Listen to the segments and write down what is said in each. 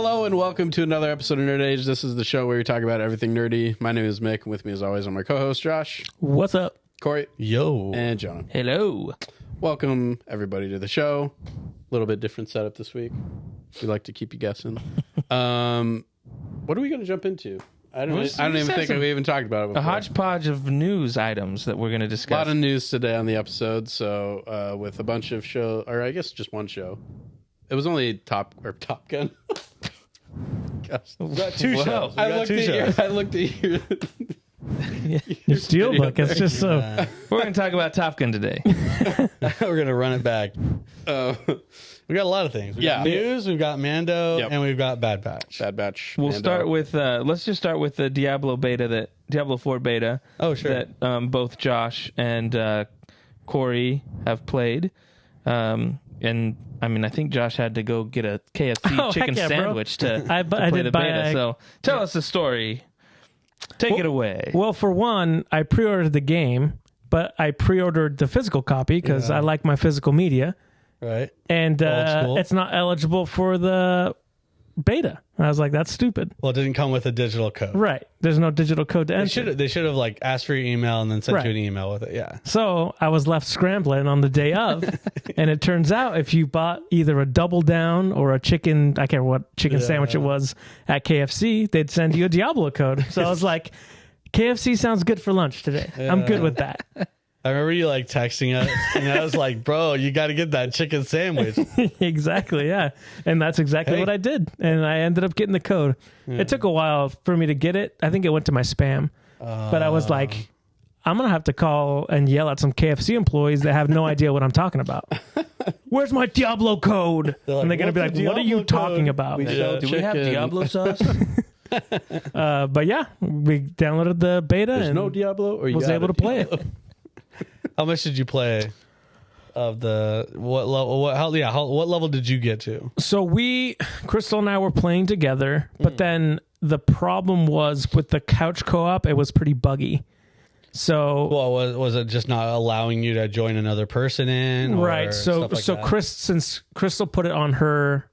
Hello and welcome to another episode of Nerd Age. This is the show where we talk about everything nerdy. My name is Mick, and with me as always are my co-host Josh. What's up? Corey. Yo. And John. Hello. Welcome everybody to the show. A little bit different setup this week. We like to keep you guessing. What are we going to jump into? I don't even think we even talked about it before. A hodgepodge of news items that we're going to discuss. A lot of news today on the episode. So with a bunch of show, or I guess just one show. It was only Top Gun. Gosh. We got two shows. I looked at your Steelbook. It's just so. We're going to talk about Top Gun today. We're going to run it back. We got a lot of things. We got news, we've got Mando, and we've got Bad Batch. Bad Batch. We'll Mando. start with, let's just start with the Diablo 4 beta. Oh, sure. That both Josh and Corey have played. And I mean, I think Josh had to go get a KFC chicken sandwich to play the beta. So tell us the story. Take it away. Well, for one, I pre-ordered the game, but I pre-ordered the physical copy because I like my physical media. Right. And it's not eligible for the beta. And I was like, that's stupid. Well, it didn't come with a digital code. Right. There's no digital code to enter. They should have like asked for your email and then sent you an email with it. Yeah. So I was left scrambling on the day of. And it turns out if you bought either a double down or a chicken, I can't remember what chicken sandwich it was at KFC, they'd send you a Diablo code. So I was like, KFC sounds good for lunch today. I'm good with that. I remember you like texting us, and I was like, bro, you got to get that chicken sandwich. Exactly, yeah. And that's exactly what I did. And I ended up getting the code. It took a while for me to get it. I think it went to my spam. But I was like, I'm going to have to call and yell at some KFC employees that have no idea what I'm talking about. Where's my Diablo code? Like, and they're going to be like, what are you talking about? Do we have Diablo sauce? But yeah, we downloaded the beta There's and no Diablo, or you was able to play it. How much did you play of the what level? What level did you get to? So Crystal and I were playing together, but then the problem was with the couch co-op, it was pretty buggy. So was it just not allowing you to join another person in? Right. So since Crystal put it on her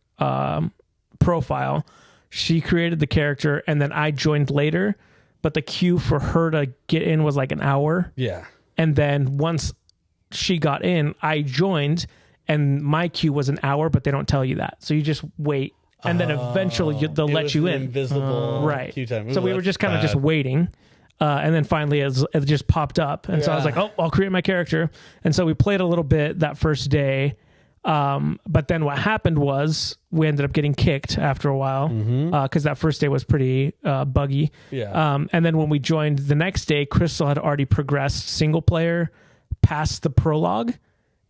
profile, she created the character and then I joined later, but the queue for her to get in was like an hour. Yeah. And then once she got in, I joined, and my queue was an hour, but they don't tell you that. So you just wait, and then eventually they'll let you in. Invisible right. queue time. Ooh, so we were just kind of just waiting, and then finally it just popped up, and so I was like, oh, I'll create my character. And so we played a little bit that first day, but then what happened was we ended up getting kicked after a while because that first day was pretty buggy. Yeah. And then when we joined the next day, Crystal had already progressed single player past the prologue.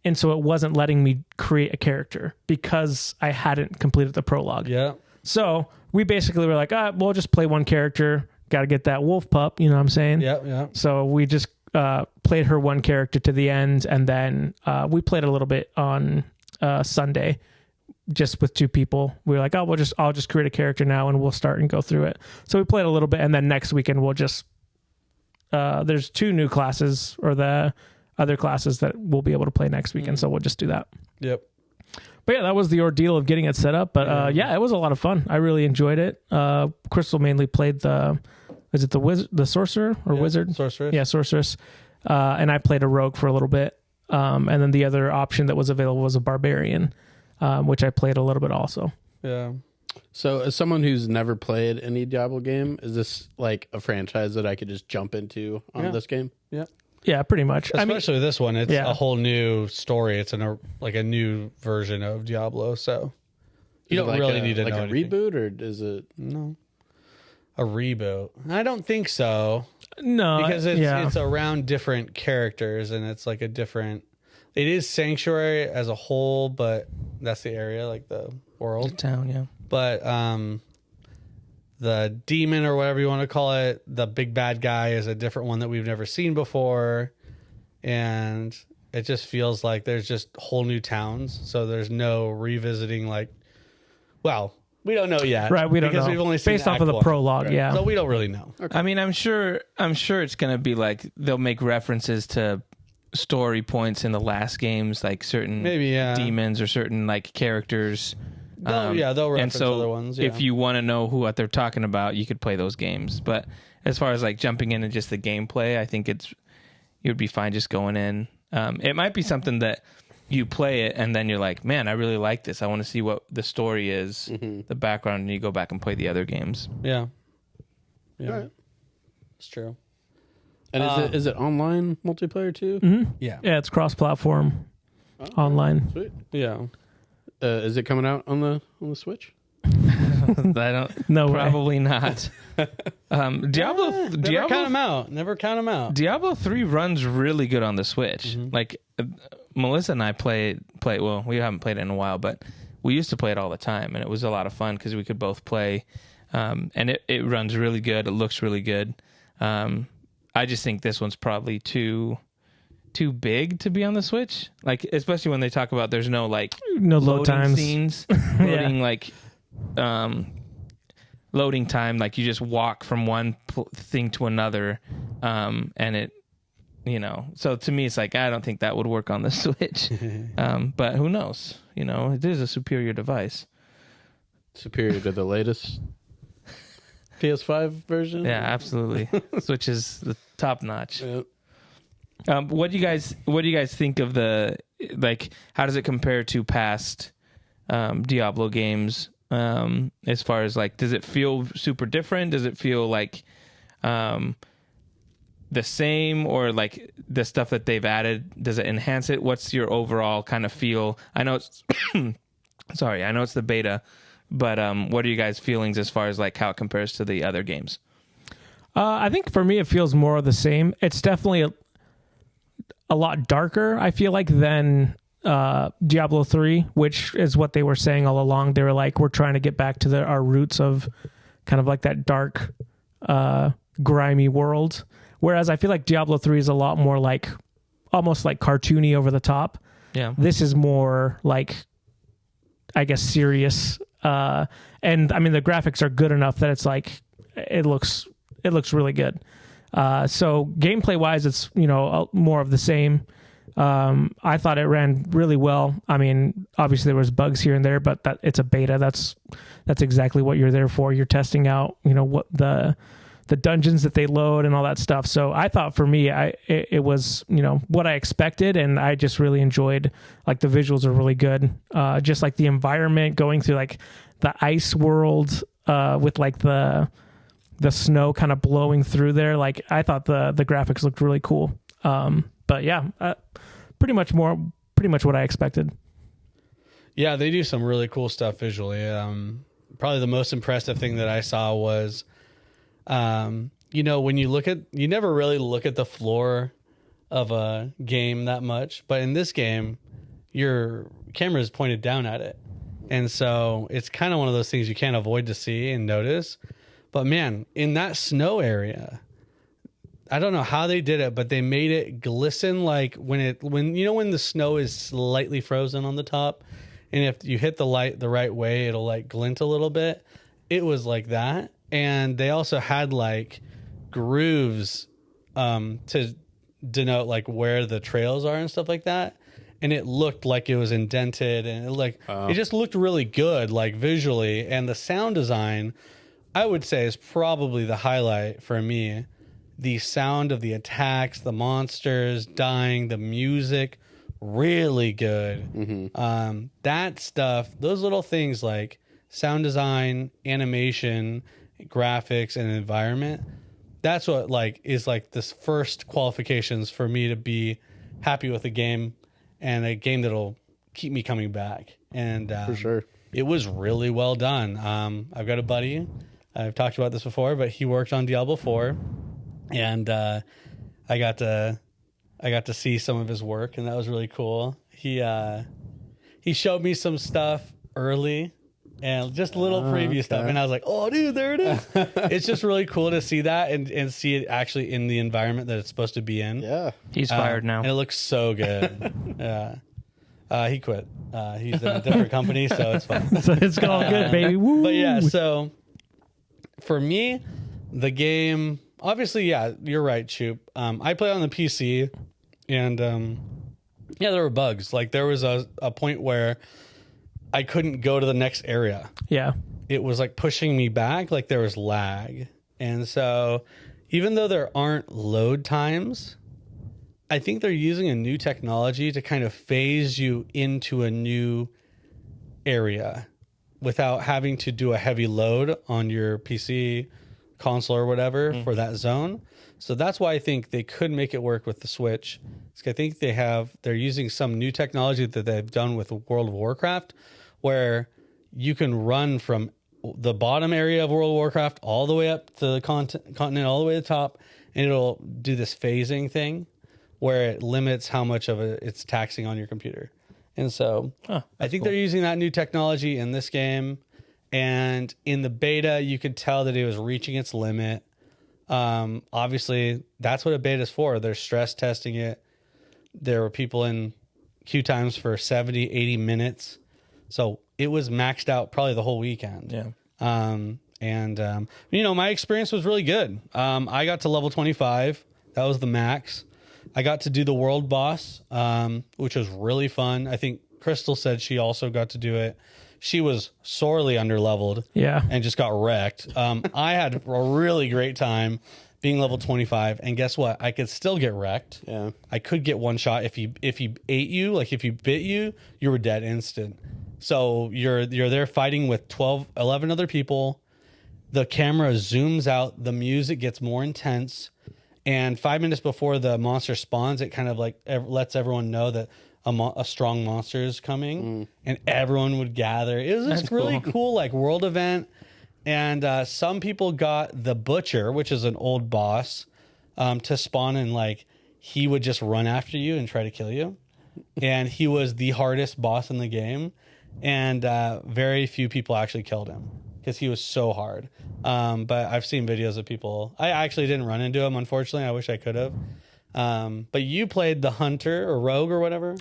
And so it wasn't letting me create a character because I hadn't completed the prologue. Yeah. So we basically were like, we'll just play one character. Got to get that wolf pup. You know what I'm saying? Yeah. Yeah. So we just played her one character to the end. And then we played a little bit on Sunday just with two people. We were like, I'll just create a character now and we'll start and go through it. So we played a little bit, and then next weekend we'll just there's two new classes, or the other classes that we'll be able to play next weekend. So we'll just do that. Yep. But yeah, that was the ordeal of getting it set up. But it was a lot of fun. I really enjoyed it. Crystal mainly played the sorcerer or wizard? Sorceress. Yeah, sorceress. And I played a rogue for a little bit. And then the other option that was available was a barbarian, which I played a little bit also. Yeah. So as someone who's never played any Diablo game, is this like a franchise that I could just jump into on this game? Yeah. Yeah, pretty much. Especially this one. It's a whole new story. It's a new version of Diablo. So you don't really need to know a anything. reboot, or is it? No. A reboot? I don't think so. No, because it's around different characters, and it's like a different. It is Sanctuary as a whole, but that's the area, like the world, The town, yeah. But the demon, or whatever you want to call it, the big bad guy, is a different one that we've never seen before, and it just feels like there's just whole new towns. So there's no revisiting, like, well, we don't know yet, right? We don't know. Because we've only seen based off of the prologue, right? yeah. So we don't really know. Okay. I mean, I'm sure it's going to be like they'll make references to story points in the last games, like certain maybe demons or certain like characters They'll reference other ones. Yeah. If you want to know what they're talking about, you could play those games. But as far as like jumping into just the gameplay, I think you'd be fine just going in. It might be something that you play it and then you're like, man, I really like this. I want to see what the story is, the background, and you go back and play the other games. Yeah. Yeah. All right. It's true. And is it online multiplayer too? Mm-hmm. Yeah. Yeah, it's cross-platform online. Sweet. Yeah. Is it coming out on the Switch? I don't. No, probably not. Diablo. Never count them out. Never count them out. Diablo 3 runs really good on the Switch. Like Melissa and I play. Well, we haven't played it in a while, but we used to play it all the time, and it was a lot of fun because we could both play. And it runs really good. It looks really good. I just think this one's probably too big to be on the Switch. Like, especially when they talk about there's no load times scenes, loading time. Like you just walk from one thing to another, and it, So to me, it's like I don't think that would work on the Switch. But who knows? It is a superior device. Superior to the latest PS5 version. Yeah, absolutely. Switch is the top notch. Yep. What do you guys think of how does it compare to past Diablo games? As far as does it feel super different? Does it feel like the same, or like the stuff that they've added, does it enhance it? What's your overall kind of feel? I know it's I know it's the beta, but what are you guys' feelings as far as how it compares to the other games? I think for me it feels more of the same. It's definitely a lot darker, I feel like, than Diablo 3, which is what they were saying all along. They were like, we're trying to get back to our roots of kind of like that dark, grimy world. Whereas I feel like Diablo 3 is a lot more almost like cartoony, over the top. Yeah. This is more I guess, serious. And I mean, the graphics are good enough that it's it looks really good. So gameplay wise, it's, more of the same. I thought it ran really well. I mean, obviously there was bugs here and there, but it's a beta. That's exactly what you're there for. You're testing out, what the dungeons that they load and all that stuff. So I thought for me, it was, what I expected, and I just really enjoyed, the visuals are really good. Just the environment, going through the ice world, with the snow kind of blowing through there. I thought the graphics looked really cool. But yeah, pretty much what I expected. Yeah, they do some really cool stuff visually. Probably the most impressive thing that I saw was, when you never really look at the floor of a game that much, but in this game, your camera is pointed down at it. And so it's kind of one of those things you can't avoid to see and notice. But man, in that snow area, I don't know how they did it, but they made it glisten when the snow is slightly frozen on the top, and if you hit the light the right way, it'll glint a little bit. It was like that. And they also had grooves to denote where the trails are and stuff like that. And it looked like it was indented, and it just looked really good, visually. And the sound design, I would say, is probably the highlight for me. The sound of the attacks, the monsters dying, the music, really good. Mm-hmm. That stuff, those little things sound design, animation, graphics, and environment, that's what is this first qualifications for me to be happy with a game, and a game that'll keep me coming back. And for sure, it was really well done. I've got a buddy, I've talked about this before, but he worked on Diablo 4, and I got to see some of his work, and that was really cool. He showed me some stuff early, and just little preview stuff, and I was like, oh dude, there it is. It's just really cool to see that and see it actually in the environment that it's supposed to be in. Yeah, he's fired now, and it looks so good. Yeah. He quit. He's in a different company, so it's fine. So it's all good, baby. Woo. But yeah, so for me, the game, obviously, yeah, you're right, Choop. I play on the PC, and yeah, there were bugs. There was a point where I couldn't go to the next area. Yeah. It was like pushing me back, like there was lag. And so even though there aren't load times, I think they're using a new technology to kind of phase you into a new area without having to do a heavy load on your PC, console, or whatever for that zone. So that's why I think they could make it work with the Switch. I think they're using some new technology that they've done with World of Warcraft, where you can run from the bottom area of World of Warcraft all the way up to the continent, all the way to the top, and it'll do this phasing thing where it limits how much of it it's taxing on your computer. And so I think they're using that new technology in this game. And in the beta, you could tell that it was reaching its limit. Obviously, that's what a beta is for. They're stress testing it. There were people in queue times for 70, 80 minutes. So it was maxed out probably the whole weekend. Yeah. My experience was really good. I got to level 25. That was the max. I got to do the world boss, which was really fun. I think Crystal said she also got to do it. She was sorely underleveled. Yeah. And just got wrecked. I had a really great time being level 25. And guess what? I could still get wrecked. Yeah. I could get one shot. If he ate you, like if he bit you, you were dead instant. So you're there fighting with 11 other people. The camera zooms out. The music gets more intense. And 5 minutes before the monster spawns, it kind of like lets everyone know that a strong monster is coming, and everyone would gather. It was this really cool like world event. And some people got the Butcher, which is an old boss, to spawn, and like he would just run after you and try to kill you. And he was the hardest boss in the game, and very few people actually killed him because he was so hard. But I've seen videos of people. I actually didn't run into him, unfortunately. I wish I could have. But you played the hunter or rogue or whatever.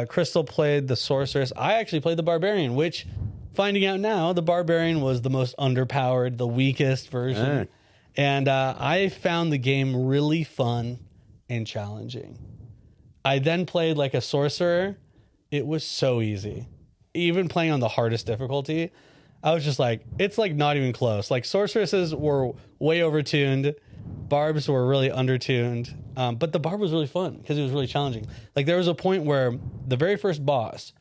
Crystal played the sorceress. I actually played the barbarian, which, finding out now, the barbarian was the most underpowered, the weakest version. And I found the game really fun and challenging. I then played like a sorcerer. It was so easy. Even playing on the hardest difficulty, I was just like, it's like not even close. Like sorceresses were way overtuned. Barbs were really undertuned. But the barb was really fun because it was really challenging. Like there was a point where the very first boss,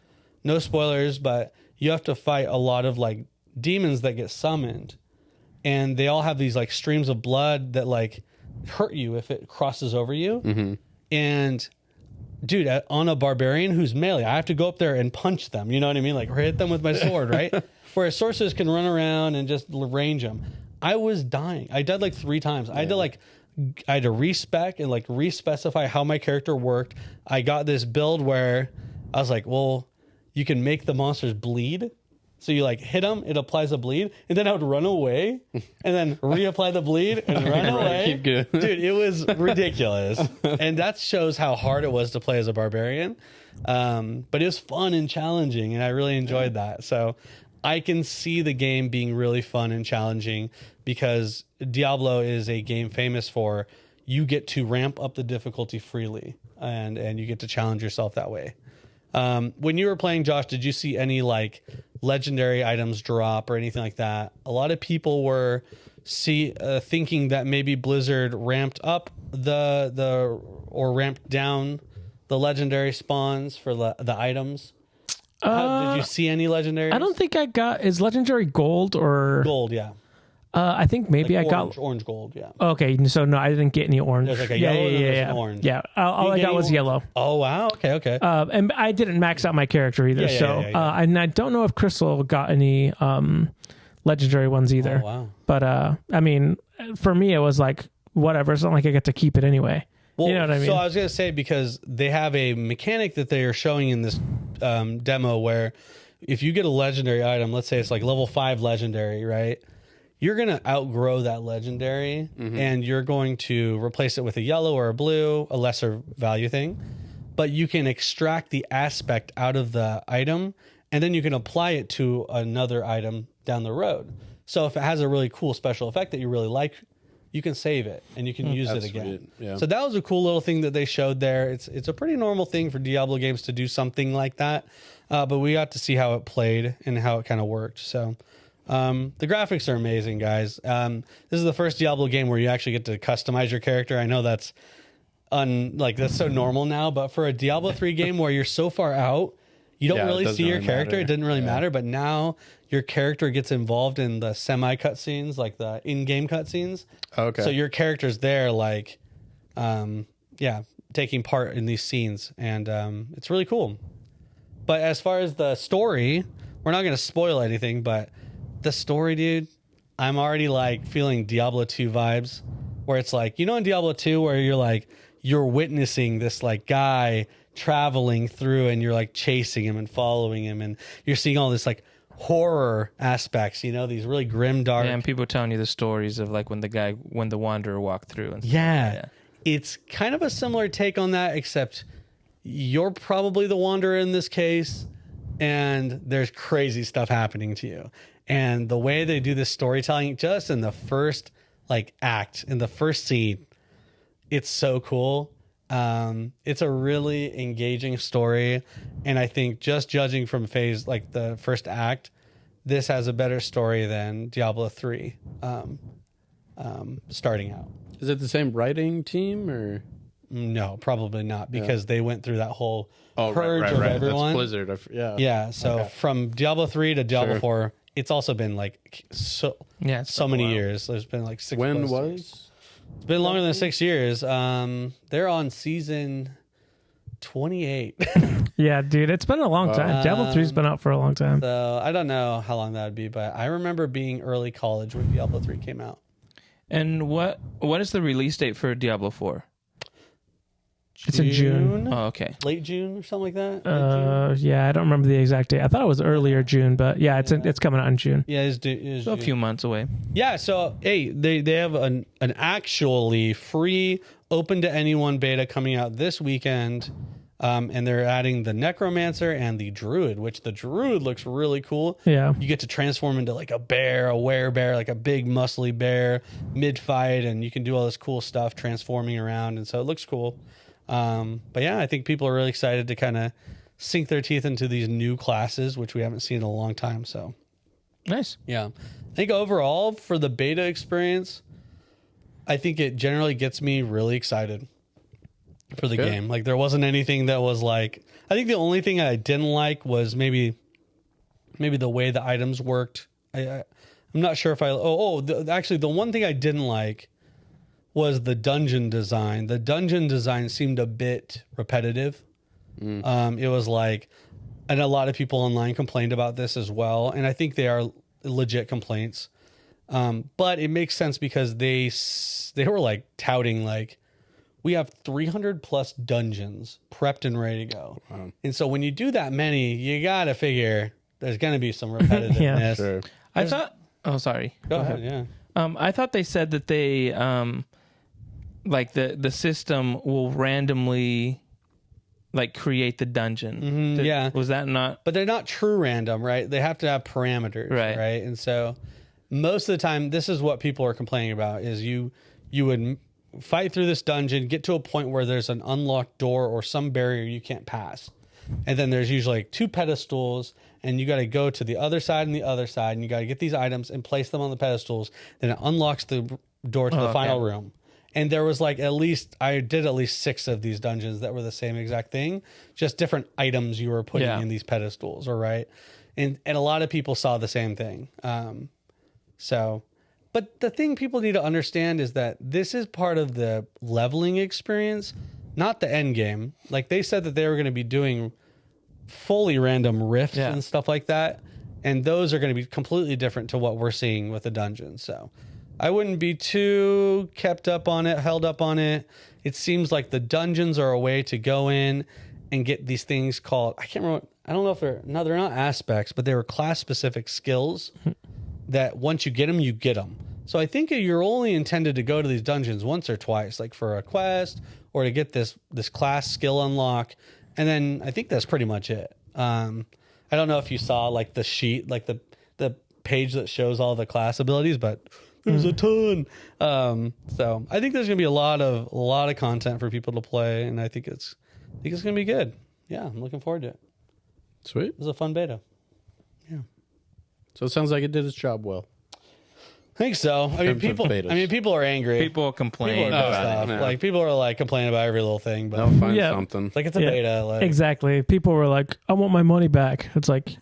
no spoilers, but you have to fight a lot of like demons that get summoned. And they all have these like streams of blood that like hurt you if it crosses over you. Mm-hmm. And dude, on a barbarian who's melee, I have to go up there and punch them. You know what I mean? Like hit them with my sword, right? Whereas sorcerers can run around and just range them. I was dying. I died like 3 times. I had to respec and like respecify how my character worked. I got this build where I was like, well, you can make the monsters bleed. So you like hit them, it applies a bleed, and then I would run away and then reapply the bleed and run away. Keep going. Dude, it was ridiculous. And that shows how hard it was to play as a barbarian. But it was fun and challenging, and I really enjoyed that. So I can see the game being really fun and challenging because Diablo is a game famous for you get to ramp up the difficulty freely and you get to challenge yourself that way. When you were playing, Josh, did you see any like legendary items drop or anything like that? A lot of people were thinking that maybe Blizzard ramped up or ramped down the legendary spawns for the items. Did you see any legendary? I don't think I got. Is legendary gold or gold? Yeah. I think maybe like I got orange gold. Yeah. Okay, so no, I didn't get any orange. There's like a yellow and there's an orange. Yeah, all I got was yellow. Oh wow. Okay. And I didn't max out my character either. And I don't know if Crystal got any legendary ones either. Oh wow. But I mean, for me, it was like whatever. It's not like I get to keep it anyway. Well, you know what I mean? So I was gonna say, because they have a mechanic that they are showing in this demo where if you get a legendary item, let's say it's like level 5 legendary, right? You're going to outgrow that legendary and you're going to replace it with a yellow or a blue, a lesser value thing. But you can extract the aspect out of the item and then you can apply it to another item down the road. So if it has a really cool special effect that you really like, you can save it and you can use it again. Yeah. So that was a cool little thing that they showed there. It's a pretty normal thing for Diablo games to do something like that. But we got to see how it played and how it kind of worked. So the graphics are amazing, guys. This is the first Diablo game where you actually get to customize your character. I know that's that's so normal now, but for a Diablo 3 game where you're so far out, you don't really see your character. It didn't really matter, but now your character gets involved in the semi cutscenes, like the in-game cutscenes. Okay. So your character's there, taking part in these scenes, and it's really cool. But as far as the story, we're not going to spoil anything, but the story, dude, I'm already feeling Diablo 2 vibes, where it's in Diablo 2 where you're witnessing this guy traveling through and you're chasing him and following him, and you're seeing all this horror aspects, these really grim, dark. Yeah, and people telling you the stories of when the Wanderer walked through and stuff. Yeah. It's kind of a similar take on that, except you're probably the Wanderer in this case, and there's crazy stuff happening to you. And the way they do this storytelling, just in the first act, in the first scene, it's so cool. It's a really engaging story, and I think just judging from phase the first act, this has a better story than Diablo 3 starting out. Is it the same writing team or? No, probably not, because they went through that whole purge of everyone. That's Blizzard. Yeah. So from Diablo 3 to Diablo 4, it's also been so many years. There's been 6 When was? Years. It's been longer than 6 years. They're on season 28. Yeah, dude, it's been a long time. Diablo 3's been out for a long time. So I don't know how long that would be, but I remember being early college when Diablo 3 came out. And what is the release date for Diablo 4? It's in June. Oh, okay. Late June or something like that? Yeah, I don't remember the exact date. I thought it was earlier June, but yeah, it's coming out in June. Yeah, it's So a few months away. Yeah, so hey, they have an actually free open to anyone beta coming out this weekend. And they're adding the Necromancer and the Druid, which the Druid looks really cool. Yeah. You get to transform into a bear, a werebear, a big muscly bear mid-fight, and you can do all this cool stuff transforming around, and so it looks cool. But yeah, I think people are really excited to kind of sink their teeth into these new classes, which we haven't seen in a long time. So Nice. yeah, I think overall for the beta experience, I think it generally gets me really excited for the game. There wasn't anything that was I think the only thing I didn't like was maybe the way the items worked. I'm not sure if actually the one thing I didn't like was the dungeon design. The dungeon design seemed a bit repetitive. It was and a lot of people online complained about this as well, and I think they are legit complaints. But it makes sense because they were touting we have 300 plus dungeons prepped and ready to go. Wow. And so when you do that many, you got to figure there's going to be some repetitiveness. Yeah, sure. I thought, sorry. Go ahead. Yeah. I thought they said that they, the system will randomly create the dungeon. Yeah. Was that not? But they're not true random, right? They have to have parameters, right? And so most of the time, this is what people are complaining about is you would fight through this dungeon, get to a point where there's an unlocked door or some barrier you can't pass. And then there's usually 2 pedestals, and you got to go to the other side and the other side, and you got to get these items and place them on the pedestals. Then it unlocks the door to the final room. And there was I did at least 6 of these dungeons that were the same exact thing, just different items you were putting in these pedestals, all right? And a lot of people saw the same thing. But the thing people need to understand is that this is part of the leveling experience, not the end game. They said that they were going to be doing fully random rifts and stuff like that. And those are going to be completely different to what we're seeing with the dungeons. So I wouldn't be too held up on it. It seems like the dungeons are a way to go in and get these things called, I can't remember. I don't know if they're not aspects, but they were class specific skills that once you get them, you get them. So I think you're only intended to go to these dungeons once or twice, for a quest or to get this class skill unlock. And then I think that's pretty much it. I don't know if you saw the sheet, the page that shows all the class abilities, but There's a ton. So I think there's gonna be a lot of content for people to play, and I think it's gonna be good. Yeah, I'm looking forward to it. Sweet. It was a fun beta. Yeah. So it sounds like it did its job well. I think so. I mean, people are angry. People complain People are about stuff. Like people are like complaining about every little thing, but They'll find something. like it's a beta. Like Exactly. People were like, "I want my money back." It's like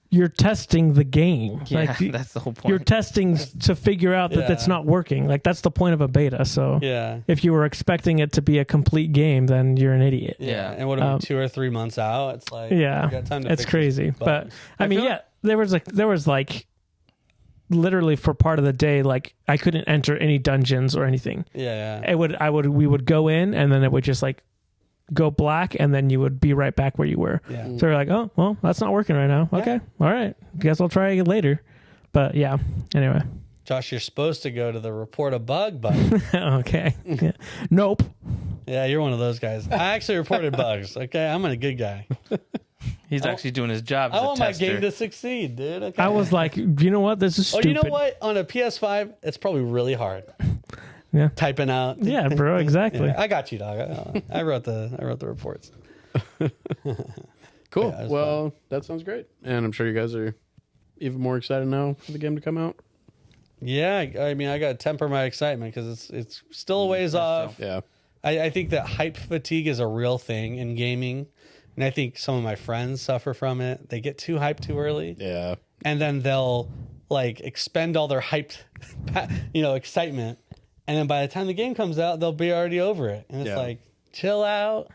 you're testing the game. Yeah, like that's the whole point. You're testing to figure out that it's not working. Like that's the point of a beta. So yeah. if you were expecting it to be a complete game, then you're an idiot. Yeah. And what are we 2 or 3 months out? It's like you got time to it's fix crazy. this. But I mean, there was like literally for part of the day, like I couldn't enter any dungeons or anything. Yeah. We would go in and then it would just like go black and then you would be right back where you were. Yeah. So you're like, oh, well, that's not working right now. Okay. All right. Guess I'll try it later. But yeah, anyway. Josh, you're supposed to go to the report a bug button. Okay. Yeah. Nope. Yeah, you're one of those guys. I actually reported bugs. Okay, I'm a good guy. He's actually doing his job as I a want tester. my game to succeed, dude. Okay. I was like, you know what? This is stupid. you know what? On a PS5, it's probably really hard. Yeah. Typing out. Yeah, bro. Exactly. Yeah, I got you, dog. I wrote the reports. Cool. Yeah, well, that sounds great. And I'm sure you guys are even more excited now for the game to come out. Yeah, I mean, I got to temper my excitement because it's still a ways off. Yeah. I think that hype fatigue is a real thing in gaming. And I think some of my friends suffer from it. They get too hyped too early. Yeah. And then they'll like expend all their hyped, excitement. And then by the time the game comes out, they'll be already over it. And it's like, chill out,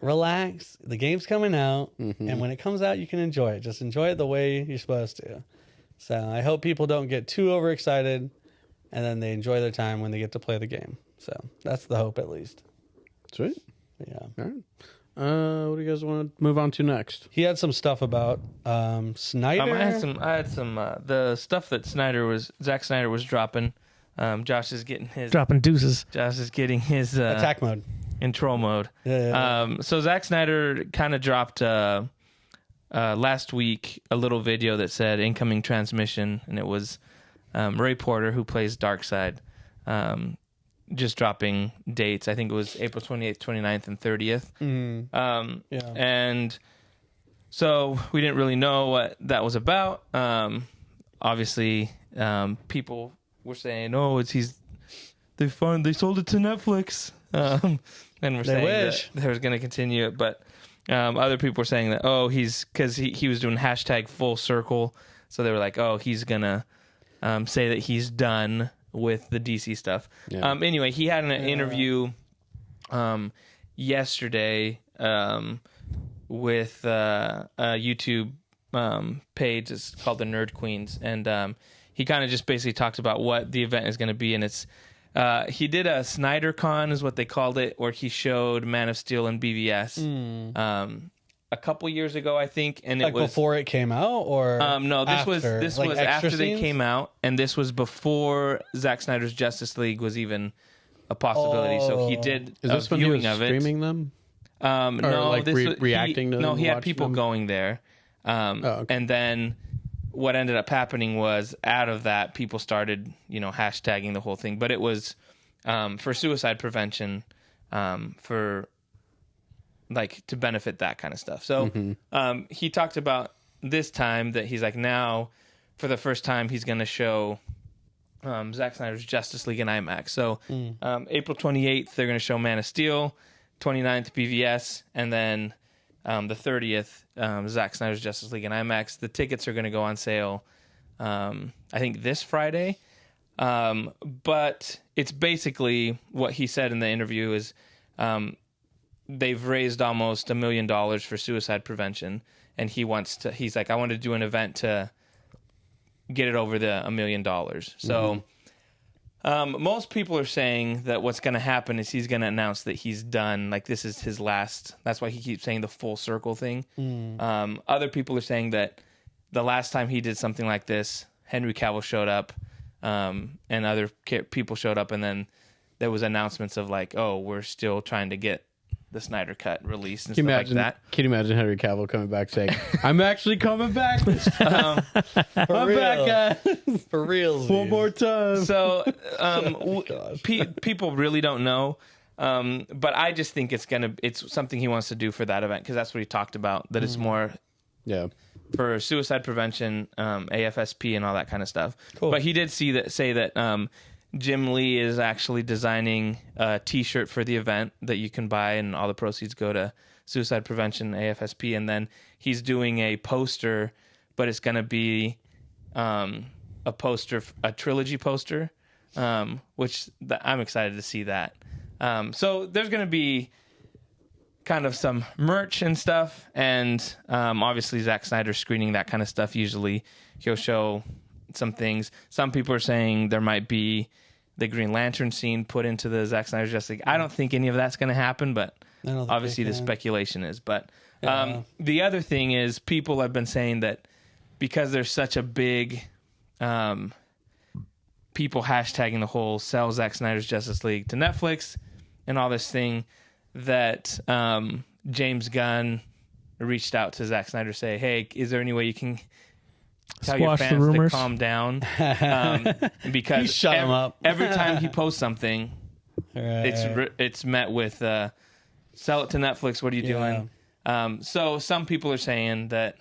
relax. The game's coming out. Mm-hmm. And when it comes out, you can enjoy it. Just enjoy it the way you're supposed to. So I hope people don't get too overexcited and then they enjoy their time when they get to play the game. So that's the hope, at least. Sweet. Yeah. All right. What do you guys want to move on to next? He had some stuff about Snyder. I had some the stuff that Zack Snyder was dropping. Josh is getting his dropping deuces. Josh is getting his attack mode in troll mode. Yeah. So Zack Snyder kind of dropped last week a little video that said incoming transmission, and it was Ray Porter, who plays Darkseid, just dropping dates. I think it was April 28th, 29th, and 30th. Mm-hmm. And so we didn't really know what that was about. Obviously, people were saying, "Oh, they sold it to Netflix," and we're saying that they was going to continue it. But other people were saying that, because he was doing hashtag full circle, so they were like, "Oh, he's gonna say that he's done with the DC stuff." Yeah. Anyway, he had an interview yesterday with a YouTube page. It's called the Nerd Queens, and he kind of just basically talked about what the event is going to be, and it's he did a Snyder Con is what they called it, where he showed Man of Steel and BVS a couple years ago, I think, and it was before it came out, or no, this was after scenes? they came out, and this was before Zack Snyder's Justice League was even a possibility. So he did Is this a when he viewing was of it. streaming them? No, like this was, reacting to them? No, he had watching people them? going there, okay. and then what ended up happening was out of that, people started, hashtagging the whole thing. But it was for suicide prevention, for like to benefit that kind of stuff. So he talked about this time that he's like, now for the first time he's going to show Zack Snyder's Justice League in IMAX. So April 28th they're going to show Man of Steel, 29th BVS, and then the 30th Zack Snyder's Justice League in IMAX. The tickets are going to go on sale I think this Friday. But it's basically what he said in the interview is they've raised almost $1 million for suicide prevention, and he's like, I want to do an event to get it over the $1 million. So most people are saying that what's going to happen is he's going to announce that he's done, like this is his last. That's why he keeps saying the full circle thing. Other people are saying that the last time he did something like this, Henry Cavill showed up, and other people showed up, and then there was announcements of like, oh, we're still trying to get the Snyder Cut released and stuff like that. Can you imagine Henry Cavill coming back saying, "I'm actually coming back this time. For I'm real. back, guys. For real. One more time." So people really don't know. But I just think it's something he wants to do for that event because that's what he talked about. That it's more for suicide prevention, AFSP, and all that kind of stuff. Cool. But he did say that Jim Lee is actually designing a T-shirt for the event that you can buy, and all the proceeds go to suicide prevention, AFSP. And then he's doing a poster, but it's going to be a trilogy poster, which I'm excited to see that. So there's going to be kind of some merch and stuff, and obviously Zack Snyder screening that kind of stuff. Usually he'll show some things. Some people are saying there might be the Green Lantern scene put into the Zack Snyder Justice League. I don't think any of that's going to happen, but obviously the speculation is. But the other thing is people have been saying that because there's such a big people hashtagging the whole sell Zack Snyder's Justice League to Netflix and all this thing, that James Gunn reached out to Zack Snyder to say, hey, is there any way you can tell your fans to calm down? Because he shut him up. Every time he posts something, it's met with sell it to Netflix, what are you doing? So some people are saying that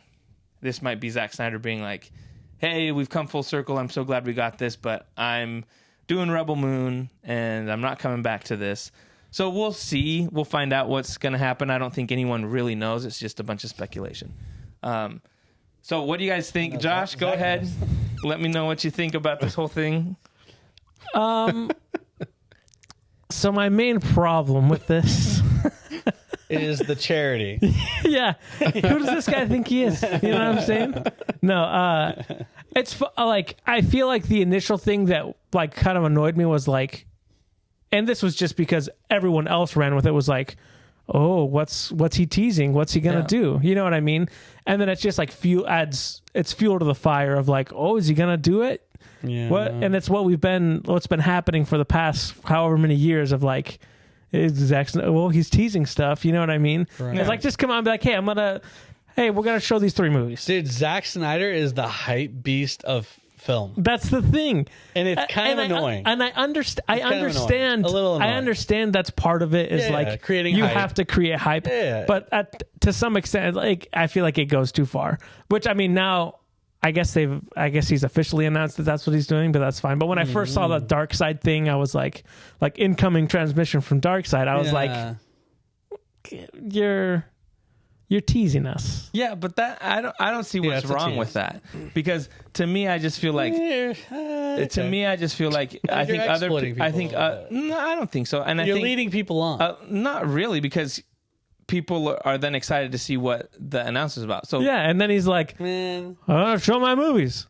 this might be Zack Snyder being like, hey, we've come full circle, I'm so glad we got this, but I'm doing Rebel Moon and I'm not coming back to this. So we'll see. We'll find out what's going to happen. I don't think anyone really knows. It's just a bunch of speculation. So what do you guys think? Josh, go ahead. Let me know what you think about this whole thing. So my main problem with this is the charity. Yeah. Who does this guy think he is? You know what I'm saying? No, it's like, I feel like the initial thing that like kind of annoyed me was like, and this was just because everyone else ran with it, was like, oh, what's he teasing? What's he going to do? You know what I mean? And then it's just like it's fuel to the fire of like, oh, is he going to do it? Yeah. And it's what's been happening for the past however many years of like, he's teasing stuff. You know what I mean? Right. It's like, just come on and be like, hey, we're going to show these 3 movies. Dude, Zack Snyder is the hype beast of film. That's the thing. And it's kind of annoying. I understand. A little annoying. I understand that's part of it is like creating you hype. have to create hype. Yeah. But to some extent, like I feel like it goes too far. Which I mean, now I guess he's officially announced that that's what he's doing, but that's fine. But when I first saw that Dark Side thing, I was like incoming transmission from Dark Side. I was like, you're teasing us. Yeah, but that I don't see what's wrong with that, because to me I just feel like I think other no, I don't think so, and you're leading people on. Not really, because people are then excited to see what the announcer's about. So yeah, and then he's like, man, show my movies.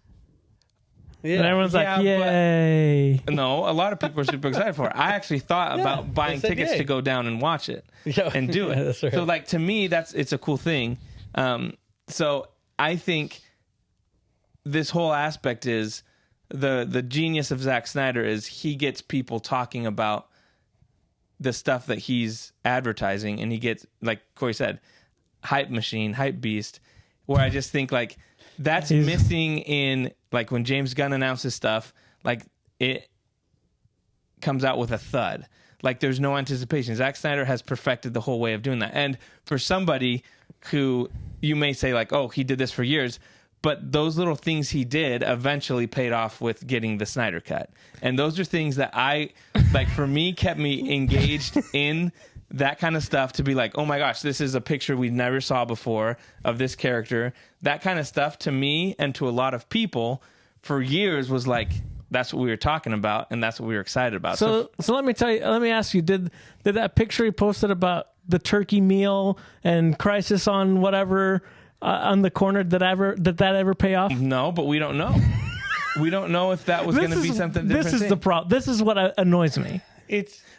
Yeah. And everyone's like, yay. No, a lot of people are super excited for it. I actually thought about buying tickets to go down and watch it and do it. That's right. So like, to me, it's a cool thing. So I think this whole aspect is the genius of Zack Snyder is he gets people talking about the stuff that he's advertising, and he gets, like Corey said, hype machine, hype beast, where I just think like that's missing in, like, when James Gunn announces stuff, like it comes out with a thud. Like there's no anticipation. Zack Snyder has perfected the whole way of doing that. And for somebody who you may say like, oh, he did this for years, but those little things he did eventually paid off with getting the Snyder Cut. And those are things that for me, kept me engaged in that kind of stuff, to be like, oh my gosh, this is a picture we never saw before of this character. That kind of stuff to me and to a lot of people for years was like, that's what we were talking about, and that's what we were excited about. So let me ask you, did that picture he posted about the turkey meal and Crisis on whatever on the corner, did that ever pay off? No, but we don't know. We don't know if that was going to be something different. This is the problem. This is what annoys me.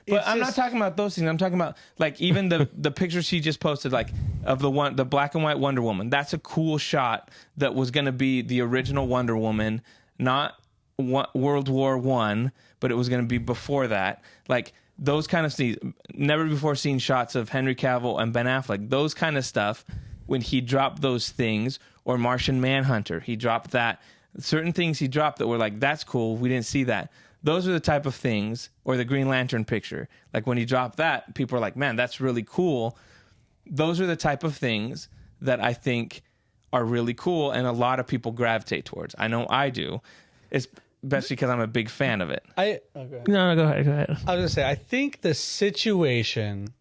But I'm not talking about those things. I'm talking about like even the pictures she just posted, like of the black and white Wonder Woman. That's a cool shot that was going to be the original Wonder Woman, not World War I, but it was going to be before that. Like those kind of scenes, never before seen shots of Henry Cavill and Ben Affleck, those kind of stuff, when he dropped those things, or Martian Manhunter, he dropped that. Certain things he dropped that were like, that's cool, we didn't see that. Those are the type of things, or the Green Lantern picture. Like when he dropped that, people are like, man, that's really cool. Those are the type of things that I think are really cool, and a lot of people gravitate towards. I know I do. Especially because I'm a big fan of it. No, go ahead. I was going to say, I think the situation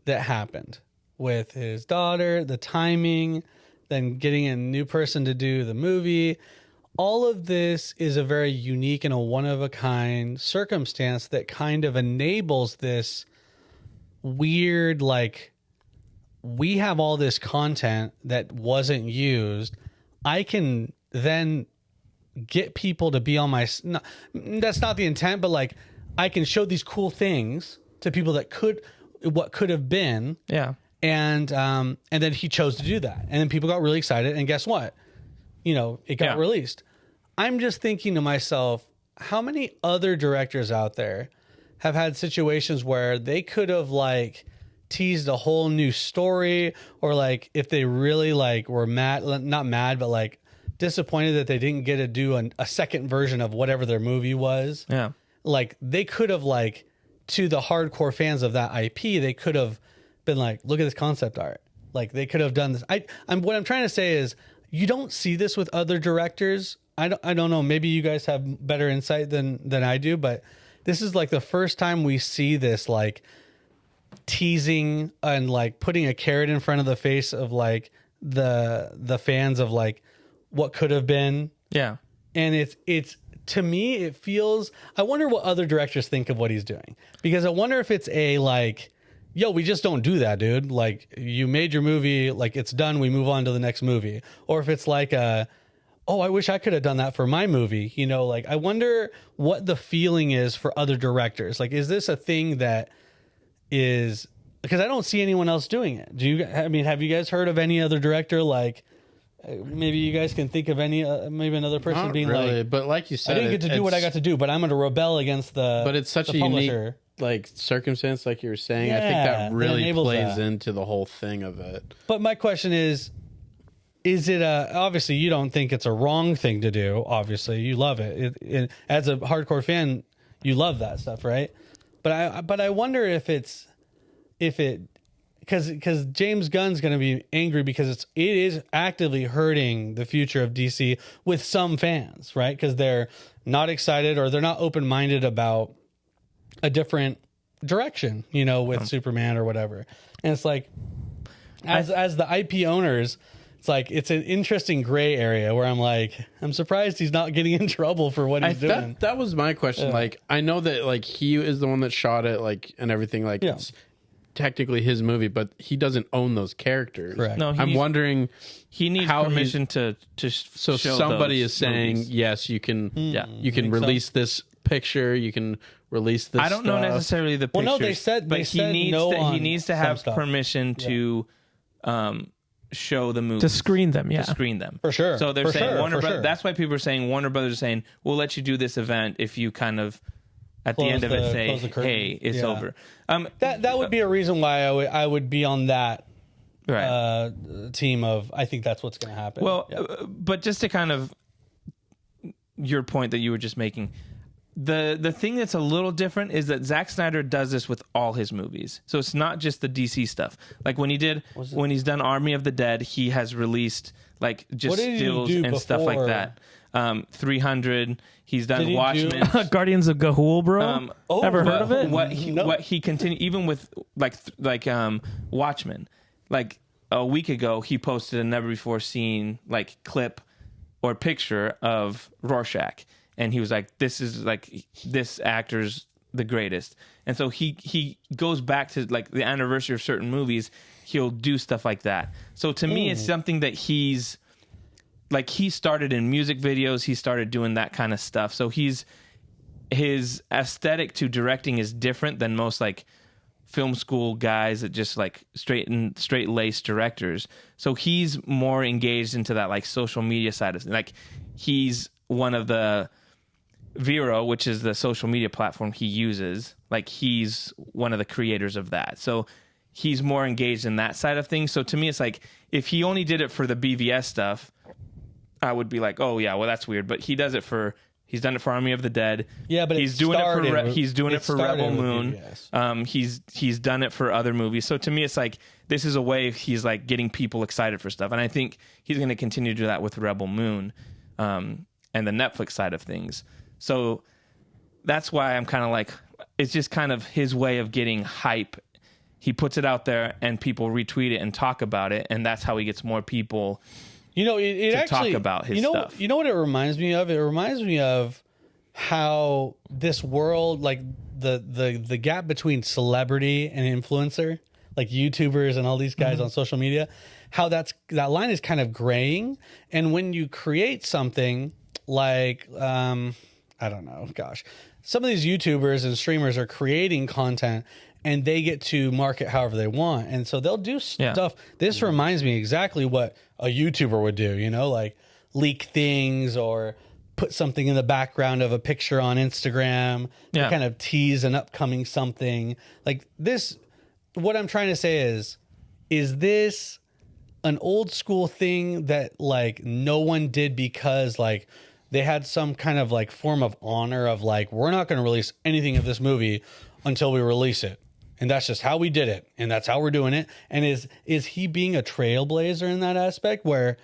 that happened with his daughter, the timing, then getting a new person to do the movie, all of this is a very unique and a one-of-a-kind circumstance that kind of enables this weird, like, we have all this content that wasn't used. I can then get people to be on my, that's not the intent, but like I can show these cool things to people that what could have been. Yeah. And then he chose to do that. And then people got really excited, and guess what? It got released. I'm just thinking to myself, how many other directors out there have had situations where they could have like teased a whole new story, or like if they really like were not mad, but like disappointed that they didn't get to do a second version of whatever their movie was. Yeah. Like they could have, like, to the hardcore fans of that IP, they could have been like, look at this concept art. Like they could have done this. What I'm trying to say is you don't see this with other directors. I don't know. Maybe you guys have better insight than I do, but this is like the first time we see this, like, teasing and like putting a carrot in front of the face of like the fans of like what could have been. Yeah. And it's to me, it feels, I wonder what other directors think of what he's doing, because I wonder if it's a like, yo, we just don't do that, dude. Like, you made your movie, like it's done, we move on to the next movie. Or if it's like oh, I wish I could have done that for my movie. Like I wonder what the feeling is for other directors. Like, is this a thing that is, because I don't see anyone else doing it. Have you guys heard of any other director? Like, maybe you guys can think of any, maybe another person Not being really, like, but like you said, I didn't get to do what I got to do, but I'm going to rebel against the. But it's such the a publisher. unique like circumstance, like you were saying. Yeah, I think that really plays that into the whole thing of it. But my question is it obviously you don't think it's a wrong thing to do? Obviously, you love it. As a hardcore fan, you love that stuff, right? But I wonder if it because James Gunn's going to be angry because it is actively hurting the future of DC with some fans, right? Because they're not excited or they're not open-minded about a different direction, with Superman or whatever. And it's like, as the IP owners, it's like, it's an interesting gray area where I'm like, I'm surprised he's not getting in trouble for what he's doing. That was my question. Yeah. Like, I know that like he is the one that shot it, like, and everything, like, it's technically his movie, but he doesn't own those characters. Correct. No, I'm wondering he needs permission to so show somebody those is saying movies. Yes, you can you can release this picture, you can release this. I don't know necessarily the pictures. Well, no, they said he needs to have permission to show the movies, to screen them, to screen them for sure. So they're saying Warner Brothers. Sure. That's why people are saying Warner Brothers are saying we'll let you do this event if you kind of at the end of it say, hey, it's over. That would be a reason why I would be on that team of, I think that's what's going to happen. Well, but just to kind of your point that you were just making, the thing that's a little different is that Zack Snyder does this with all his movies. So it's not just the DC stuff. Like when he's done Army of the Dead, he has released like just stills and stuff like that. 300. He's done Watchmen. Guardians of Ga'Hoole, bro. Ever heard of it? What he continued even with like Watchmen. Like a week ago, he posted a never before seen like clip or picture of Rorschach, and he was like, "This is like this actor's the greatest." And so he goes back to like the anniversary of certain movies. He'll do stuff like that. So to me, it's something that he's. Like he started in music videos, he started doing that kind of stuff. So his aesthetic to directing is different than most like film school guys that just like straight laced directors. So he's more engaged into that like social media side of like he's one of the Vero, which is the social media platform he uses, like he's one of the creators of that. So he's more engaged in that side of things. So to me, it's like if he only did it for the BVS stuff, I would be like, oh yeah, well that's weird. But he's done it for Army of the Dead. Yeah, but he's doing it for Rebel Moon. He's done it for other movies. So to me, it's like this is a way he's like getting people excited for stuff, and I think he's going to continue to do that with Rebel Moon, and the Netflix side of things. So that's why I'm kind of like, it's just kind of his way of getting hype. He puts it out there and people retweet it and talk about it, and that's how he gets more people it to actually, talk about his stuff. You know what it reminds me of? It reminds me of how this world, like the gap between celebrity and influencer, like YouTubers and all these guys on social media, how that line is kind of graying. And when you create something like, I don't know, gosh, some of these YouTubers and streamers are creating content and they get to market however they want. And so they'll do stuff. This reminds me exactly what a YouTuber would do, like leak things or put something in the background of a picture on Instagram to kind of tease an upcoming something like this. What I'm trying to say is this an old school thing that like no one did because like they had some kind of like form of honor of like, we're not going to release anything of this movie until we release it. And that's just how we did it. And that's how we're doing it. And is he being a trailblazer in that aspect where,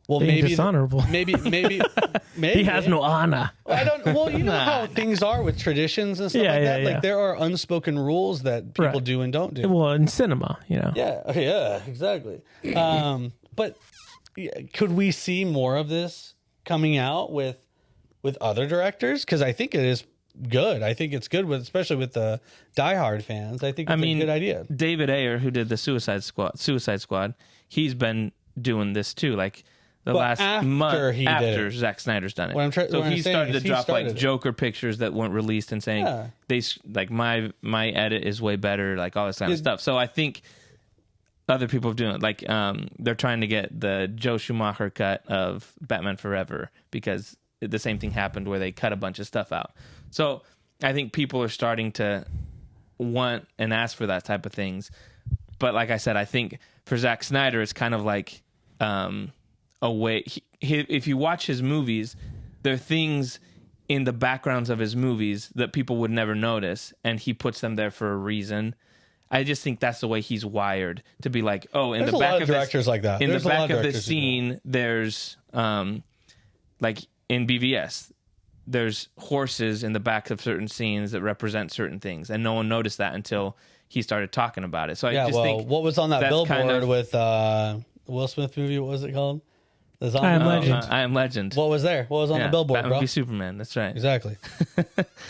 well, being maybe dishonorable. Maybe He has no honor. I don't. Well, you know how things are with traditions and stuff like that. Like there are unspoken rules that people do and don't do. Well, in cinema, Yeah, exactly. But could we see more of this coming out with other directors? Because I think it is good. I think it's good especially with the diehard fans. I think it's a good idea. David Ayer, who did the Suicide Squad, he's been doing this too. Like the last month after Zack Snyder's done it. So he started to drop like Joker pictures that weren't released and saying they like my edit is way better, like all this kind of stuff. So I think other people have doing it. Like they're trying to get the Joe Schumacher cut of Batman Forever because the same thing happened where they cut a bunch of stuff out. So I think people are starting to want and ask for that type of things. But like I said, I think for Zack Snyder, it's kind of like a way. If you watch his movies, there are things in the backgrounds of his movies that people would never notice, and he puts them there for a reason. I just think that's the way he's wired to be like, oh, in there's the back of directors this, like that. In the back of this scene, there's like in BVS, there's horses in the back of certain scenes that represent certain things, and no one noticed that until he started talking about it. So I just think what was on that billboard with Will Smith movie? What was it called? I Am Legend. I Am Legend. What was there? What was on the billboard, Batman v Superman. That's right. Exactly.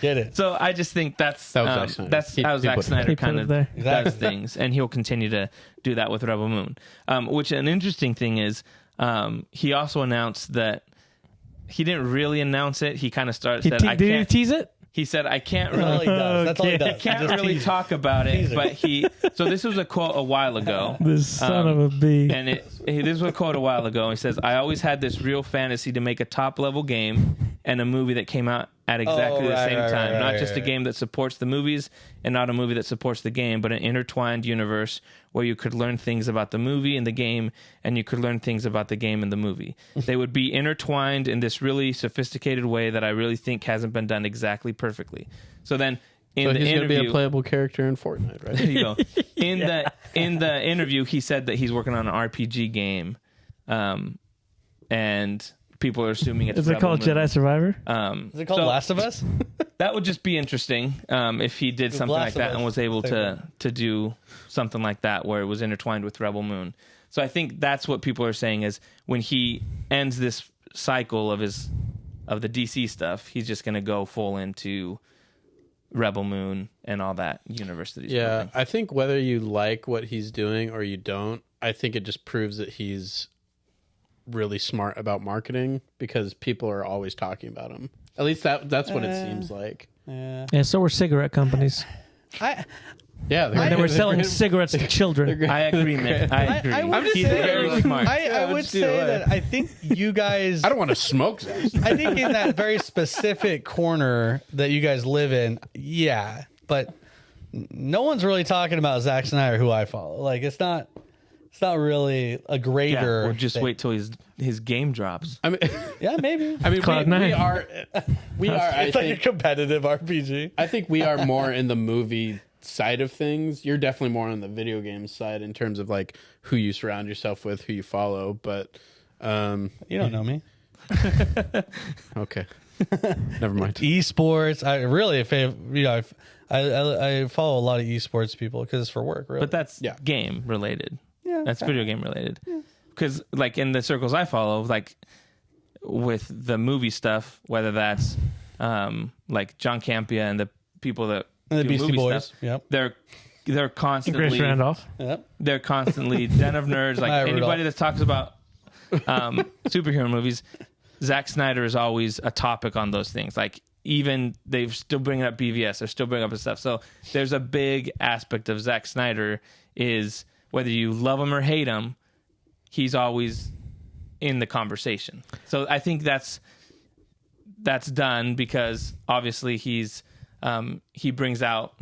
Get it. So I just think that's how Zack Snyder kind of does things, and he'll continue to do that with Rebel Moon. Which an interesting thing is, he also announced that he didn't really announce it. He kind of started. Did he tease it? He said, "I can't really." That's all he does. I can't really talk about it, but So this was a quote a while ago. This son of a bee. And this was a quote a while ago. He says, "I always had this real fantasy to make a top level game and a movie that came out at exactly the same time. Not just a game that supports the movies and not a movie that supports the game, but an intertwined universe where you could learn things about the movie and the game, and you could learn things about the game and the movie. They would be intertwined in this really sophisticated way that I really think hasn't been done exactly perfectly." So then in the he's interview, going to be a playable character in Fortnite, right? there you go. In the interview, he said that he's working on an RPG game, and people are assuming it's. Is it called Jedi Survivor? Is it called Last of Us? That would just be interesting if he did something like that and was able to do something like that where it was intertwined with Rebel Moon. So I think that's what people are saying is when he ends this cycle of the DC stuff, he's just going to go full into Rebel Moon and all that universe that he's building. I think whether you like what he's doing or you don't, I think it just proves that he's really smart about marketing because people are always talking about him. At least that's what it seems like. Yeah. Yeah, so were cigarette companies. Yeah, when they were selling cigarettes to children. I agree, man. I agree. I'm just He's saying, very smart. I would say that I think you guys. I don't want to smoke Zack Snyder. I think in that very specific corner that you guys live in, yeah, but no one's really talking about Zack Snyder, who I follow. Like, it's not really a greater. Or just wait till his game drops. I mean, Yeah, maybe. I mean, we are. I It's like a think. competitive RPG. I think we are more in the movie side of things. You're definitely more on the video game side in terms of like who you surround yourself with, who you follow. But You don't know me. okay, never mind. Esports. I follow a lot of esports people because it's for work. Really. But that's Yeah. game related. Yeah, That's video game related. Because like in the circles I follow, like with the movie stuff, whether that's like John Campia and the people that and the do Beastie movie Boys. stuff, Yep. they're Chris constantly Randolph. Yep. they're constantly Den of Nerds. Like Hi, anybody Rudolph. that talks about superhero movies, Zack Snyder is always a topic on those things. Like even they're still bringing up BVS, they're still bringing up his stuff. So there's a big aspect of Zack Snyder is whether you love him or hate him, he's always in the conversation. So I think that's done because obviously he brings out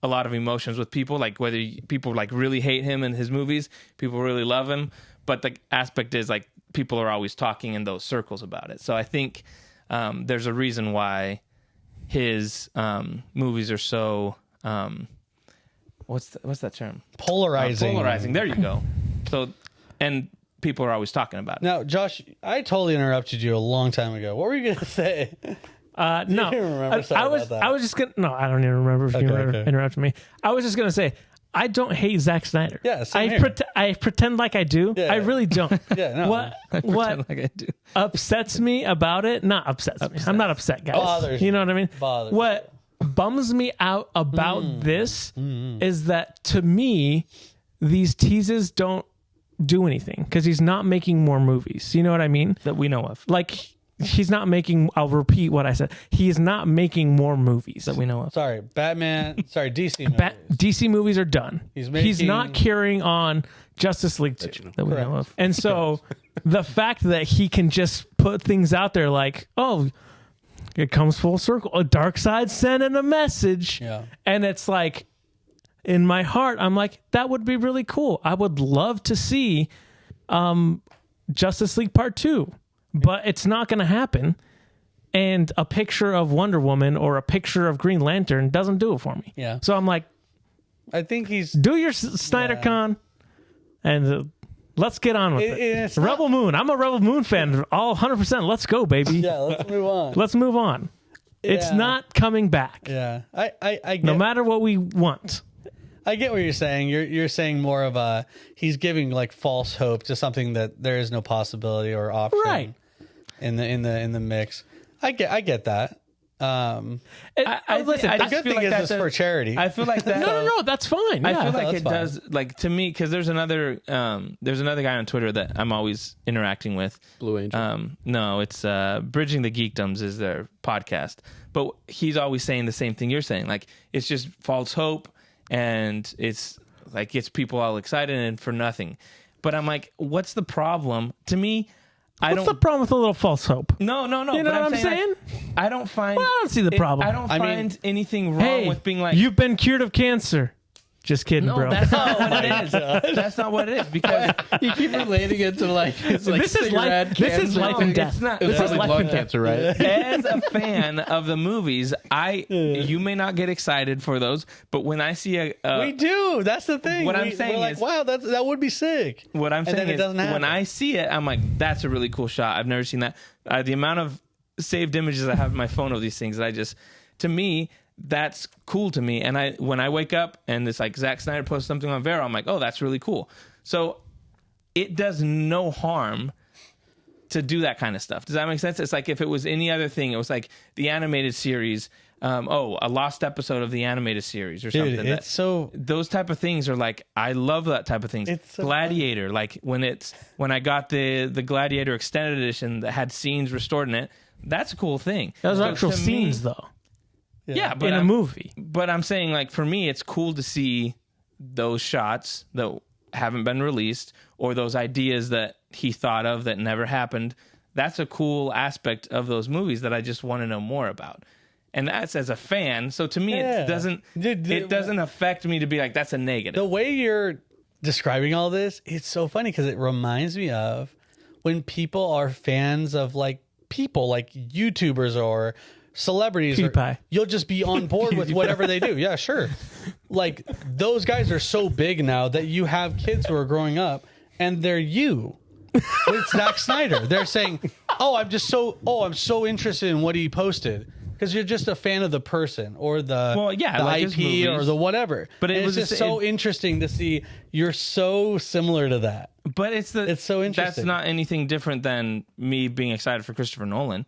a lot of emotions with people, like whether people like really hate him in his movies, people really love him, but the aspect is like people are always talking in those circles about it. So I think there's a reason why his movies are so what's that term? Polarizing. Polarizing. There you go. So and people are always talking about it. Now, Josh, I totally interrupted you a long time ago. What were you going to say? No, You don't remember. Sorry about that. I was just gonna. No, I don't even remember if you interrupted me. I was just gonna say I don't hate Zack Snyder. Yeah, same here. I pretend like I do. Yeah. I really don't. Yeah, no. What Like I do. upsets me about it? Not upsets me. I'm not upset, guys. Bothers you know what I mean? Bothers What bums me out about this is that to me, these teases don't do anything because he's not making more movies. You know what I mean? That we know of. Like he's not making. I'll repeat what I said. He is not making more movies That we know of. Sorry, Batman. Sorry, DC movies. DC movies are done. He's He's making- not carrying on Justice League 2. That we Correct. know of. And so the fact that he can just put things out there like, oh, it comes full circle. A dark side sending a message. Yeah. And it's like, in my heart, I'm like, that would be really cool. I would love to see Justice League Part 2. But it's not going to happen. And a picture of Wonder Woman or a picture of Green Lantern doesn't do it for me. Yeah. So I'm like, I think he's. do your Snyder Con and let's get on with it. It's not- Rebel Moon. I'm a Rebel Moon fan. All 100%. Let's go, baby. Yeah, let's move on. Let's move on. It's Yeah. not coming back. Yeah, I get, No matter what we want. I get what you're saying. You're saying more of a he's giving like false hope to something that there is no possibility or option Right. in the mix. I get that. Listen, The good thing is it's for charity. I feel like that. no, that's fine. Yeah. I feel like that's it fine. does, like to me, because there's another guy on Twitter that I'm always interacting with. Blue Angel. No, it's Bridging the Geekdoms is their podcast, but he's always saying the same thing you're saying. Like it's just false hope, and it's like gets people all excited and for nothing. But I'm like, what's the problem? To me, What's the problem with a little false hope? No. You know but what I'm saying? like, I don't find. Well, I don't see the problem. I don't I mean, find anything wrong Hey, with being like. you've been cured of cancer. Just kidding, No, bro. that's not what it is. That's not what it is because You keep relating it to like it's like This is life- cigarette this is cancer. life and death. It's not. It was This is probably life lung and death. cancer, right? As a fan of the movies, you may not get excited for those, but when I see we do. That's the thing. What I'm saying we're like, is- wow, that would be sick. what I'm And saying then it is doesn't happen. when I see it, I'm like, that's a really cool shot. I've never seen that. The amount of saved images I have in my phone of these things, to me, that's cool to me. And when I wake up and it's like Zack Snyder posts something on Vero, I'm like, oh, that's really cool. So it does no harm to do that kind of stuff. Does that make sense? It's like if it was any other thing, it was like the animated series, a lost episode of the animated series or Dude, something. it's so. Those type of things are like, I love that type of things. It's so Gladiator, like when I got the Gladiator extended edition that had scenes restored in it, that's a cool thing. Those are So actual to me- scenes, though. but in a movie. But I'm saying, like, for me, it's cool to see those shots that haven't been released or those ideas that he thought of that never happened. That's a cool aspect of those movies that I just want to know more about. And that's as a fan. So to me, it doesn't affect me to be like, that's a negative. The way you're describing all this, it's so funny because it reminds me of when people are fans of like people like YouTubers or celebrities. You'll just be on board with whatever they do. Yeah, sure. Like those guys are so big now that you have kids who are growing up and they're you. With Zack Snyder. They're saying, I'm so interested in what he posted. Because you're just a fan of the person or the IP or the whatever. But it's just so interesting to see you're so similar to that. But it's so interesting. That's not anything different than me being excited for Christopher Nolan.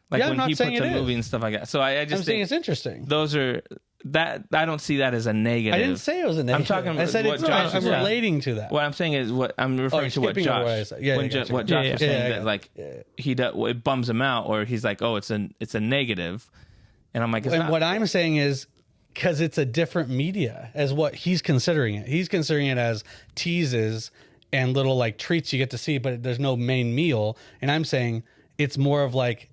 Like when he puts a movie and stuff like that. So I just think it's interesting. Those are that I don't see that as a negative. I didn't say it was a negative. I said what Josh I'm relating to that. What I'm saying is what I'm referring to what Josh. What Josh was saying that like he does, it bums him out or he's like, it's a negative. And I'm like, what I'm saying is because it's a different media as what he's considering it. He's considering it as teases and little like treats you get to see, but there's no main meal. And I'm saying it's more of like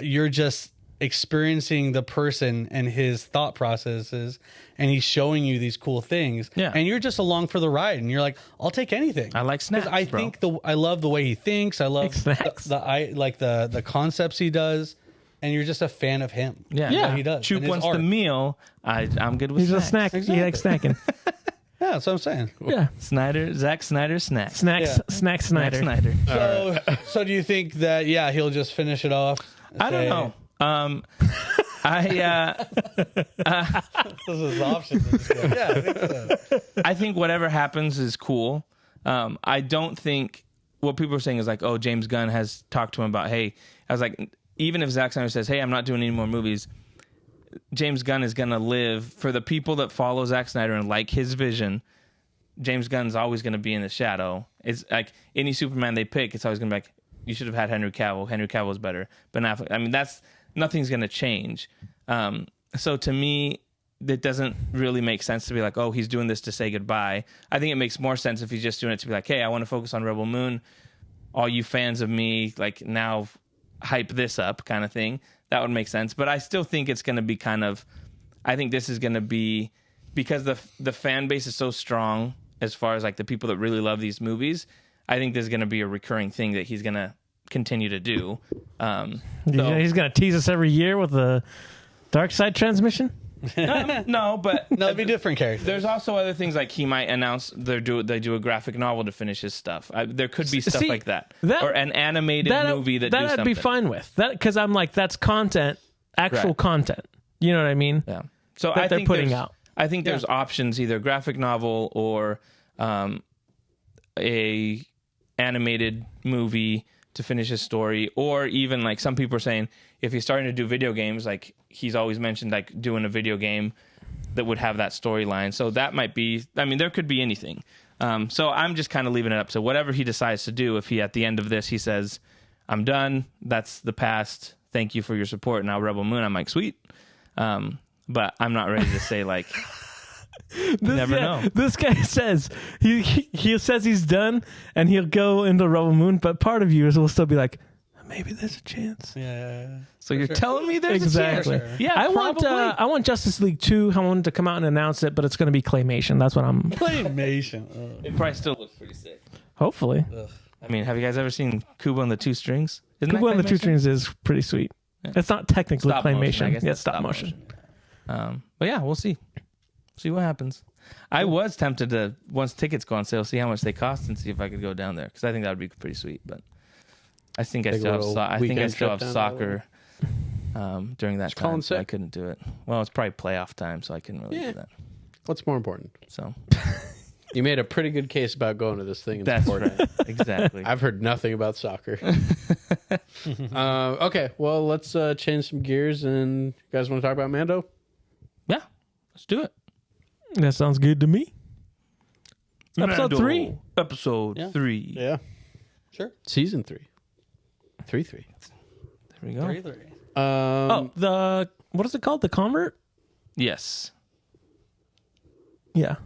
you're just experiencing the person and his thought processes, and he's showing you these cool things. Yeah. And you're just along for the ride, and you're like, I'll take anything. I like snacks. I love the way he thinks. I love the concepts he does. And you're just a fan of him. Yeah. What he does. Choop wants the meal. I'm good with He's snacks. a snack. Exactly. He likes snacking. Yeah, that's what I'm saying. Yeah. Zack Snyder snacks. Snack Snyder. So do you think that, he'll just finish it off? I don't know. This is option. Yeah, I think so. I think whatever happens is cool. I don't think what people are saying is like, James Gunn has talked to him about, hey, I was like, even if Zack Snyder says, hey, I'm not doing any more movies, James Gunn is going to live for the people that follow Zack Snyder and like his vision. James Gunn's always going to be in the shadow. It's like any Superman they pick, it's always going to be like, you should have had Henry Cavill. Henry Cavill's better. But nothing's going to change. So to me, it doesn't really make sense to be like, he's doing this to say goodbye. I think it makes more sense if he's just doing it to be like, hey, I want to focus on Rebel Moon. All you fans of me, like now hype this up kind of thing. That would make sense. But I still think it's going to be I think this is going to be, because the fan base is so strong as far as like the people that really love these movies, I think there's going to be a recurring thing that he's going to continue to do. He's going to tease us every year with the Dark Side transmission? No, but it'd be different characters. There's also other things like he might announce they do a graphic novel to finish his stuff. There could be stuff like that, or an animated movie that I'd be fine with that, because I'm like, that's content, actual content. You know what I mean? Yeah. So I think they're putting out. I think there's options, either graphic novel or a animated movie to finish his story, or even like some people are saying, if he's starting to do video games, like he's always mentioned, like doing a video game that would have that storyline. So that might be, there could be anything. So I'm just kind of leaving it up to whatever he decides to do. If he, at the end of this, he says, I'm done, that's the past, thank you for your support, now Rebel Moon, I'm like, sweet. But I'm not ready to say like, never know. This guy says he says he's done and he'll go into Rebel Moon, but part of you will still be like, maybe there's a chance. Yeah. So you're telling me there's a chance? Sure. Yeah, I want Justice League 2. I want to come out and announce it, but it's going to be claymation. That's what I'm. Claymation. It probably still looks pretty sick. Hopefully. Ugh. Have you guys ever seen Kubo and the Two Strings? Kubo and the Two Strings is pretty sweet. Yeah. It's not technically stop claymation. Motion, yeah, stop motion. But yeah, we'll see. See what happens. I was tempted to, once tickets go on sale, see how much they cost and see if I could go down there, because I think that would be pretty sweet. But I think I still have soccer during that time, so I couldn't do it. Well, it's probably playoff time, so I couldn't really do that. What's more important? So you made a pretty good case about going to this thing. That's right. Exactly. I've heard nothing about soccer. Okay, well, let's change some gears. And you guys want to talk about Mando? Yeah, let's do it. That sounds good to me. Episode 3. Episode 3. Yeah. Sure. Season 3. 3-3. There we go. 3-3. what is it called? The Convert? Yes. Yeah.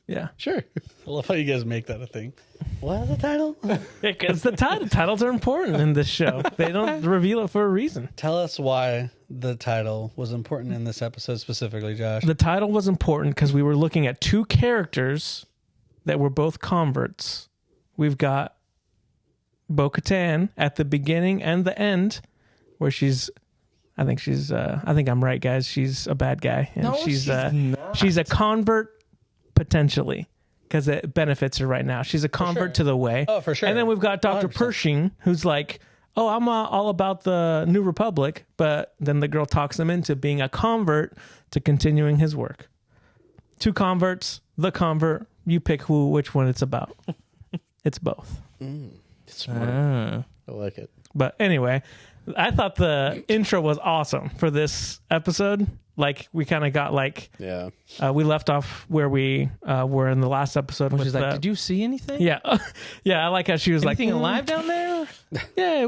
Yeah. Sure. I love how you guys make that a thing. What is the title? Because the titles are important in this show. They don't reveal it for a reason. Tell us why the title was important in this episode specifically, Josh. The title was important because we were looking at two characters that were both converts. We've got Bo-Katan at the beginning and the end, where I think I'm right, guys. She's a bad guy, and No, she's not. she's a convert potentially because it benefits her right now. She's a convert to the way. Oh, for sure. And then we've got Dr. 100%. Pershing, who's like, "Oh, I'm all about the New Republic," but then the girl talks him into being a convert to continuing his work. Two converts, the convert. You pick which one it's about. It's both. It's smart. I like it. But anyway, I thought the intro was awesome for this episode. Like, we kind of got like, Yeah. we left off where we were in the last episode. She's like, did you see anything? Yeah. Yeah, I like how she was Anything like, alive down there? Yeah,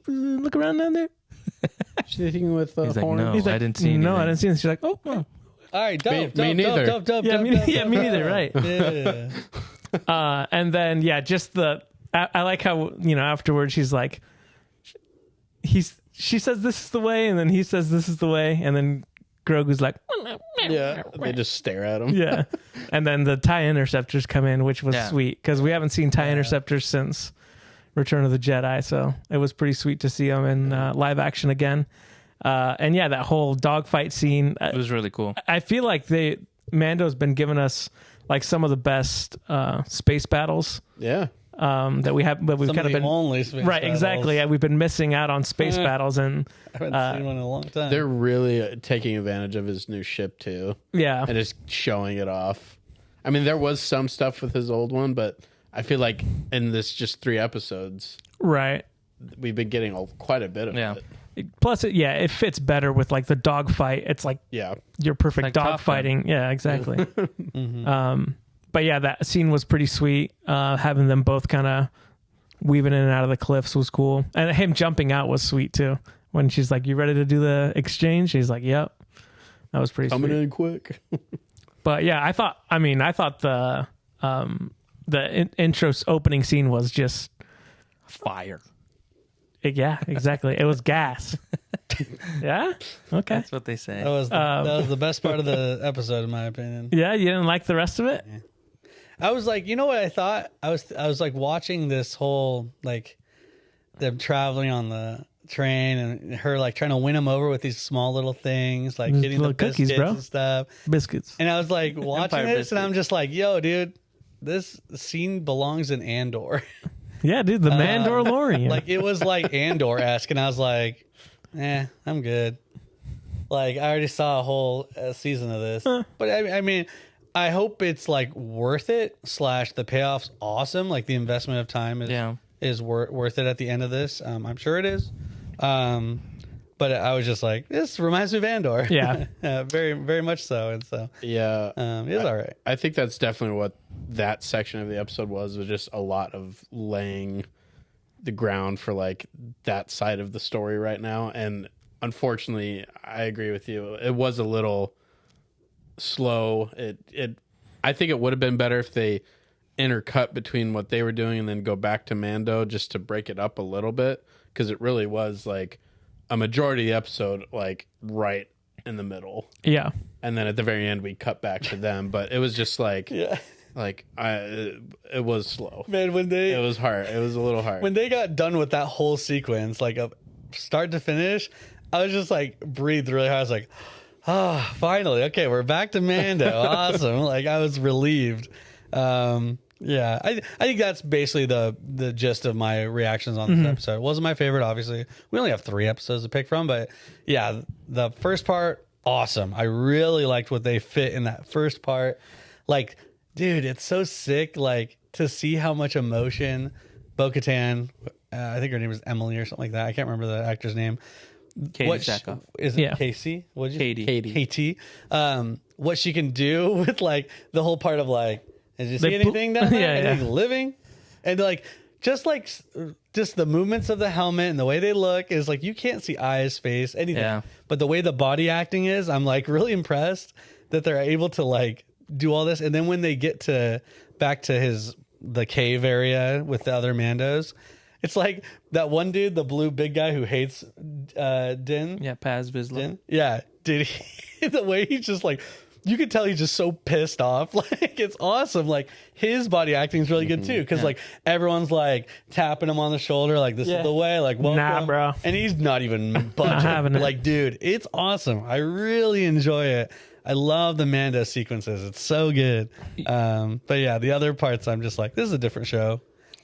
look around down there. She's anything with He's like, horn? no, He's like, I didn't see anything. No, I didn't see anything. She's like, oh. All right, Me dope, neither. Yeah, me neither, right. Yeah. And then, yeah, just I like how, afterwards she's like, she says this is the way, and then he says this is the way, and then Grogu's like, Yeah. They just stare at him. yeah. And then the TIE Interceptors come in, which was sweet, because we haven't seen TIE Interceptors since Return of the Jedi, so it was pretty sweet to see them in live action again. And yeah, that whole dogfight scene. It was really cool. I feel like Mando's been giving us like some of the best space battles Yeah. that we have, but we've kind of been only space right. battles. Exactly. Yeah, we've been missing out on space battles, and I haven't seen one in a long time. They're really taking advantage of his new ship, too, yeah, and just showing it off. I mean, there was some stuff with his old one, but I feel like in this just 3 episodes, right. we've been getting quite a bit of Yeah. it. Plus, it fits better with like the dogfight. It's like Yeah. your perfect Like Top Gun. dogfighting. Yeah, exactly. But yeah, that scene was pretty sweet. Having them both kind of weaving in and out of the cliffs was cool, and him jumping out was sweet too. When she's like, "You ready to do the exchange?" He's like, "Yep." That was pretty Coming sweet. in quick. But yeah, I thought the intro opening scene was just Fire. yeah, exactly. It was gas. Yeah. Okay. That's what they say. That was the best part of the episode, in my opinion. Yeah, you didn't like the rest of it? I was like, you know what I thought? I was like watching this whole like them traveling on the train and her like trying to win him over with these small little things, like These getting the little cookies, biscuits bro. and stuff. Biscuits. And I was like watching Empire this, and I'm just like, yo, dude, this scene belongs in Andor. Yeah, dude, the Mandalorian. Like it was like Andor-esque, and I was like, I'm good. Like I already saw a whole season of this, but I mean, I hope it's like worth it. / the payoff's awesome. Like the investment of time is worth it at the end of this. I'm sure it is. But I was just like, this reminds me of Andor. Yeah. Very, very much so. And so, Yeah. it's all right. I think that's definitely what that section of the episode was just a lot of laying the ground for like that side of the story right now. And unfortunately, I agree with you. It was a little slow. I think it would have been better if they intercut between what they were doing and then go back to Mando just to break it up a little bit, because it really was like a majority of the episode like right in the middle. yeah. And then at the very end we cut back to them, but it was just like it was slow. Man, It was hard. It was a little hard. when they got done with that whole sequence, like a start to finish, I was just like breathed really hard. I was like, finally, okay, we're back to Mando. Awesome. Like I was relieved. Yeah, I think that's basically the gist of my reactions on this episode. It wasn't my favorite, obviously. We only have 3 episodes to pick from, but yeah, the first part, awesome. I really liked what they fit in that first part. Like, dude, it's so sick, like, to see how much emotion Bo-Katan, I think her name is Emily or something like that. I can't remember the actor's name. Katie What Sackhoff. is it? Yeah. Casey? What'd you Katie. KT. What she can do with like the whole part of like, did you see They anything down there? Yeah, yeah. Anything living? And like just the movements of the helmet and the way they look is like you can't see eyes, face, anything. Yeah. But the way the body acting is, I'm like really impressed that they're able to like do all this. And then when they get back to the cave area with the other Mandos, it's like that one dude, the blue big guy who hates Din. Yeah, Paz Vizsla. Din. Yeah, dude. The way he's just like, you could tell he's just so pissed off. Like, it's awesome. Like, his body acting is really good too, because like everyone's like tapping him on the shoulder, like this is the way. Like, welcome. Nah, bro. And he's not even budging. Like, dude, it's awesome. I really enjoy it. I love the Mando sequences. It's so good. But yeah, the other parts, I'm just like, this is a different show.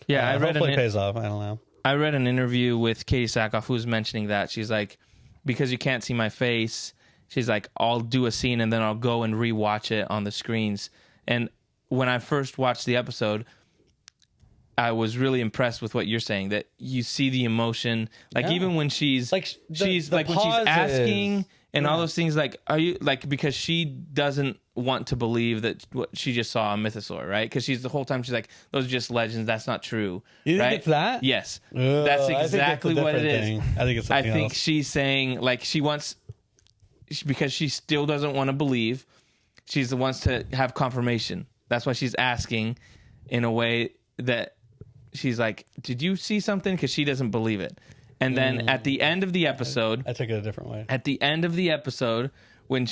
Yeah, I read hopefully it pays off. I don't know. I read an interview with Katie Sackhoff who was mentioning that. She's like, because you can't see my face, she's like, I'll do a scene and then I'll go and rewatch it on the screens. And when I first watched the episode, I was really impressed with what you're saying, that you see the emotion. Like, even when she's like, she's like when she's asking and all those things, like, are you like, because she doesn't want to believe that what she just saw a mythosaur, right? Because she's the whole time she's like, those are just legends. That's not true. You think it's that? Yes. That's exactly what it is. I think it's something I think else. she's saying, like, she wants, because she still doesn't want to believe, she's the ones to have confirmation. That's why she's asking in a way that she's like, did you see something? Because she doesn't believe it. And then at the end of the episode, I took it a different way. At the end of the episode, when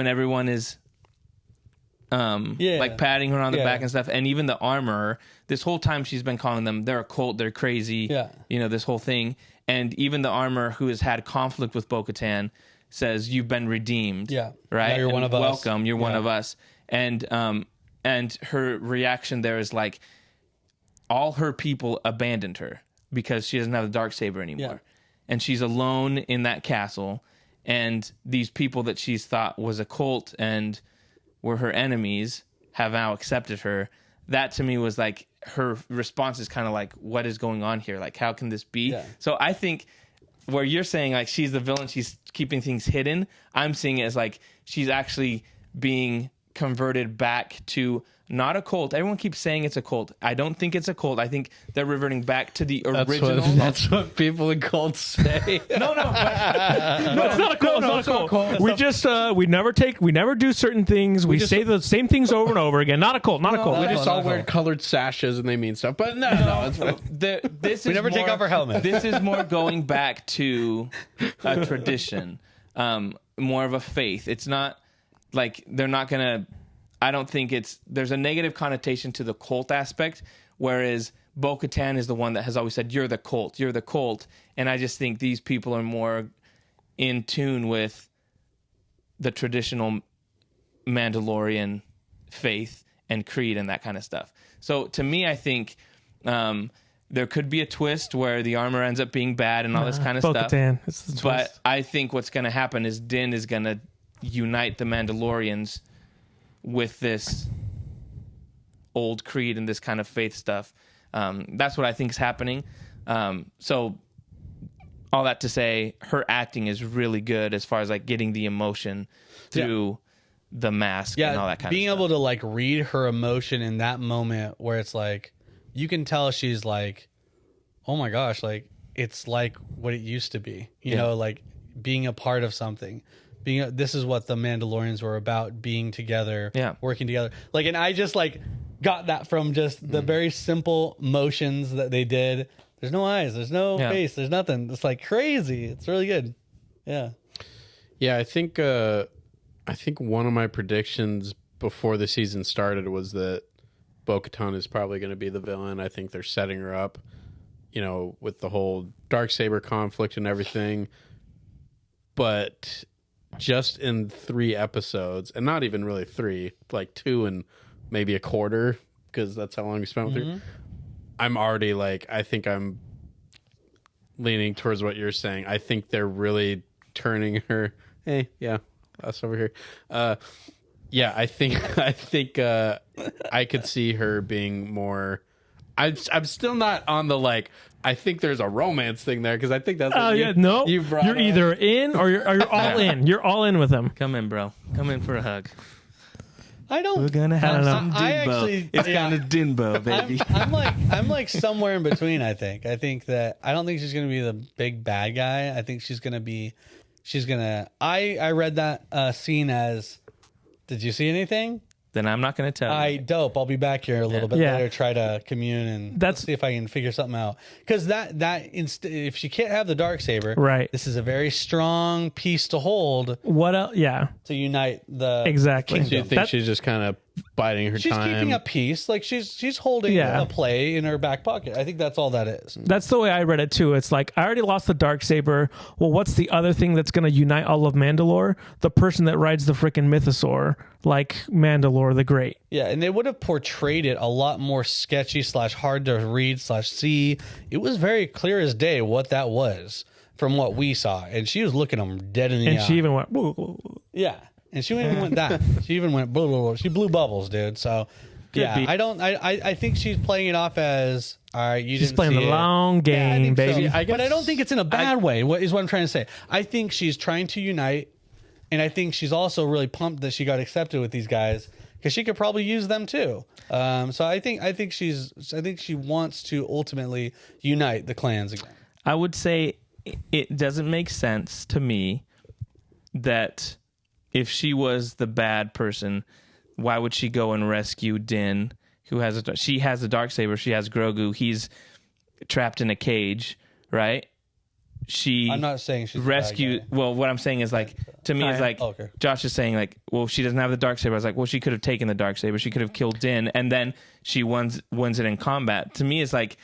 everyone is like patting her on the back and stuff, and even the armorer, this whole time she's been calling them, they're a cult, they're crazy, this whole thing. And even the armorer, who has had conflict with Bo-Katan, says, you've been redeemed. Yeah. Right? Now you're one of us. Welcome, you're one of us. And her reaction there is like, all her people abandoned her because she doesn't have the Darksaber anymore. Yeah. And she's alone in that castle. And these people that she's thought was a cult and were her enemies have now accepted her. That to me was like, her response is kind of like, what is going on here? Like, how can this be? Yeah. So I think where you're saying like she's the villain, she's keeping things hidden, I'm seeing it as like she's actually being converted back to not a cult. Everyone keeps saying it's a cult. I don't think it's a cult. I think they're reverting back to the original. That's what people in cults say. No, it's not a cult. It's not a cult. We just we never do certain things. We say the same things over and over again. Not a cult. Not a cult. We just all wear colored sashes and they mean stuff. But no. We never take off our helmet. This is more going back to a tradition, more of a faith. It's not like they're not gonna. I don't think there's a negative connotation to the cult aspect, whereas Bo-Katan is the one that has always said, you're the cult. And I just think these people are more in tune with the traditional Mandalorian faith and creed and that kind of stuff. So to me, I think there could be a twist where the armor ends up being bad and all this kind of Bo-Katan. stuff. But I think what's going to happen is Din is going to unite the Mandalorians with this old creed and this kind of faith stuff. That's what I think is happening. So all that to say, her acting is really good as far as like getting the emotion through the mask and all that kind of stuff. Being able to like read her emotion in that moment where it's like, you can tell she's like, oh my gosh, like it's like what it used to be, you know, like being a part of something. This is what the Mandalorians were about, being together, working together. Like, and I just like got that from just the very simple motions that they did. There's no eyes, there's no face, there's nothing. It's like crazy. It's really good. Yeah. Yeah, I think one of my predictions before the season started was that Bo-Katan is probably going to be the villain. I think they're setting her up, with the whole Darksaber conflict and everything. But just in 3 episodes, and not even really 3, like 2 and maybe a quarter, because that's how long we spent with her. I'm already like, I think I'm leaning towards what you're saying. I think they're really turning her. Hey, us over here. I think I could see her being more. I'm still not on the like. I think there's a romance thing there because I think that's. You're either in or you're all in. You're all in with him. Come in, bro. Come in for a hug. I don't. We're gonna have some I Dinbo. actually, It's kind of Dinbo, baby. I'm like somewhere in between. I think that I don't think she's gonna be the big bad guy. I think she's gonna. I read that scene as. Did you see anything? Then I'm not going to tell you. Dope. I'll be back here a little bit later. Try to commune and see if I can figure something out. Because if she can't have the Darksaber, right? This is a very strong piece to hold. What else? Yeah, to unite the exactly. Do you think she's just kind of biding her time? She's keeping a piece, like she's holding a play in her back pocket. I think that's all that is. That's the way I read it too. It's like I already lost the Darksaber. Well, what's the other thing that's going to unite all of Mandalore? The person that rides the freaking mythosaur, like Mandalore the Great. Yeah, and they would have portrayed it a lot more sketchy / hard to read / see. It was very clear as day what that was from what we saw, and she was looking them dead in the eye. And she even went, yeah. And she even went that. She even went blah, blah, blah. She blew bubbles, dude. So I think she's playing it off as all right. She's playing the long game, baby. So. But I don't think it's in a bad way. What I'm trying to say? I think she's trying to unite, and I think she's also really pumped that she got accepted with these guys because she could probably use them too. So I think she wants to ultimately unite the clans again. I would say it doesn't make sense to me that. If she was the bad person, why would she go and rescue Din, who has she has a Darksaber, she has Grogu, he's trapped in a cage, right? I'm not saying she's rescued. Well, what I'm saying is like to me is like Josh is saying like, well, she doesn't have the Darksaber. I was like, well, she could have taken the Darksaber, she could have killed Din, and then she wins it in combat. To me, it's like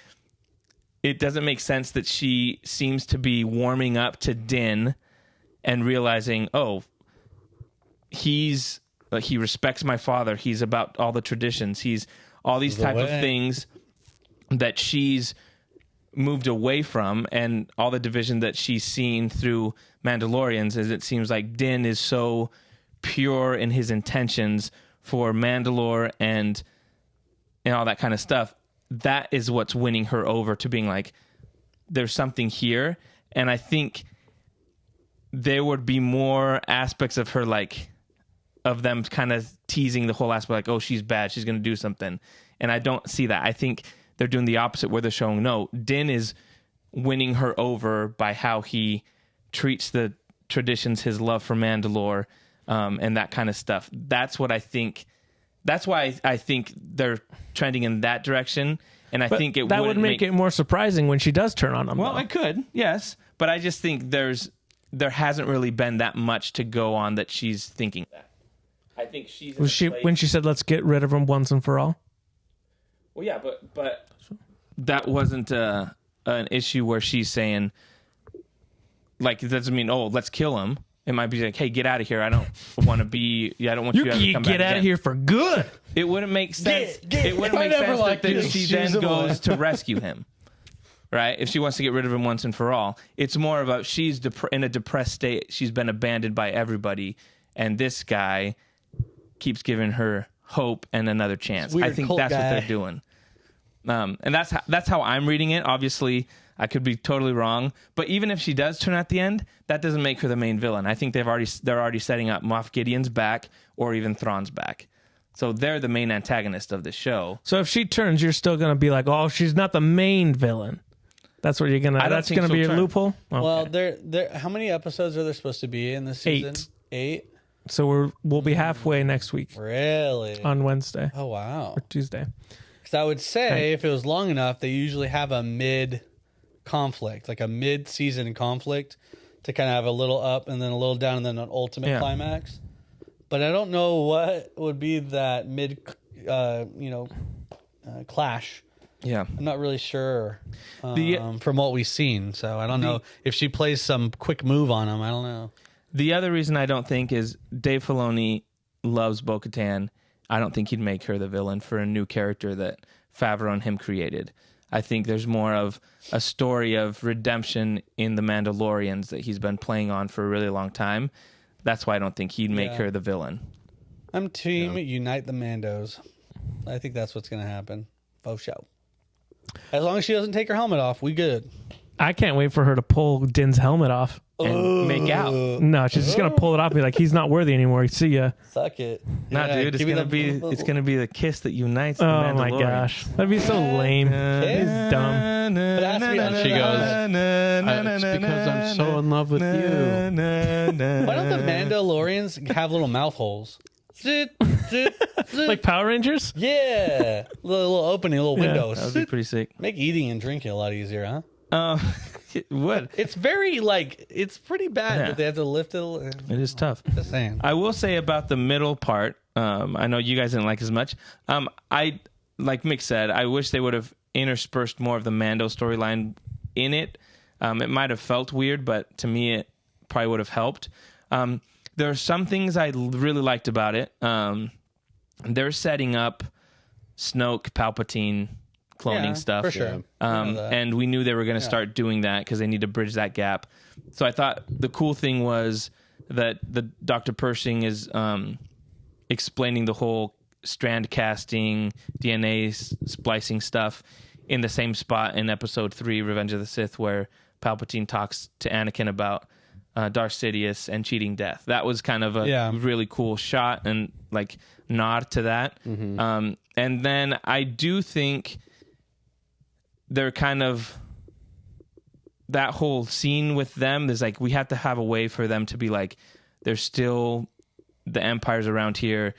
it doesn't make sense that she seems to be warming up to Din and realizing, oh. He respects my father. He's about all the traditions. He's all these type of things that she's moved away from, and all the division that she's seen through Mandalorians. Is it seems like Din is so pure in his intentions for Mandalore and all that kind of stuff. That is what's winning her over to being like, there's something here, and I think there would be more aspects of her like. Of them kind of teasing the whole aspect like, oh, she's bad, she's going to do something. And I don't see that. I think they're doing the opposite where they're showing, no, Din is winning her over by how he treats the traditions, his love for Mandalore, and that kind of stuff. That's what I think. That's why I think they're trending in that direction. And I think that would make it more surprising when she does turn on him. Well, though. it could, yes. But I just think there hasn't really been that much to go on that she's thinking that. I think when she said let's get rid of him once and for all. Well, yeah, but that wasn't an issue where she's saying like it doesn't mean let's kill him. It might be like, hey, get out of here. I don't want to be. Yeah, I don't want you to ever come back. Get out of here for good. It wouldn't make sense. It wouldn't make sense that she then goes to rescue him. Right? If she wants to get rid of him once and for all, it's more about she's in a depressed state. She's been abandoned by everybody, and this guy keeps giving her hope and another chance. I think that's what they're doing. And that's how I'm reading it. Obviously, I could be totally wrong. But even if she does turn at the end, that doesn't make her the main villain. I think they're already setting up Moff Gideon's back or even Thrawn's back. So they're the main antagonist of the show. So if she turns, you're still going to be like, oh, she's not the main villain. That's what you're going to... That's going to be your loophole? Okay. Well, how many episodes are there supposed to be in this season? 8. So we'll be halfway next week. Really? On Wednesday. Oh, wow. Or Tuesday. Because I would say if it was long enough, they usually have a mid-conflict, like a mid-season conflict to kind of have a little up and then a little down and then an ultimate climax. But I don't know what would be that clash. Yeah. I'm not really sure from what we've seen. So I don't know if she plays some quick move on him. I don't know. The other reason I don't think is Dave Filoni loves Bo-Katan. I don't think he'd make her the villain for a new character that Favreau and him created. I think there's more of a story of redemption in the Mandalorians that he's been playing on for a really long time. That's why I don't think he'd make her the villain. I'm team Unite the Mandos. I think that's what's going to happen. Faux show. As long as she doesn't take her helmet off, we good. I can't wait for her to pull Din's helmet off. and make out. No, she's just gonna pull it off and be like, he's not worthy anymore. See ya. Suck it. Nah, dude, it's gonna be the kiss that unites the Oh Mandalorian. my gosh, that'd be so lame. It's dumb. But it has to be And she goes, it's because I'm so in love with you. Why don't the Mandalorians have little mouth holes? Like Power Rangers. Yeah, little opening, little windows. That would be pretty sick. Make eating and drinking a lot easier, huh? What? It's very it's pretty bad that they have to lift it. It is tough. Just saying. I will say about the middle part. I know you guys didn't like as much. I like Mick said. I wish they would have interspersed more of the Mando storyline in it. It might have felt weird, but to me, it probably would have helped. There are some things I really liked about it. They're setting up Snoke, Palpatine cloning stuff. For sure. And we knew they were going to start doing that because they need to bridge that gap. So I thought the cool thing was that the Dr. Pershing is explaining the whole strand casting, DNA splicing stuff in the same spot in Episode 3, Revenge of the Sith, where Palpatine talks to Anakin about Darth Sidious and cheating death. That was kind of a really cool shot and like nod to that. Mm-hmm. And then I do think they're kind of that whole scene with them. There's like, we have to have a way for them to be like, there's still the Empire's around here.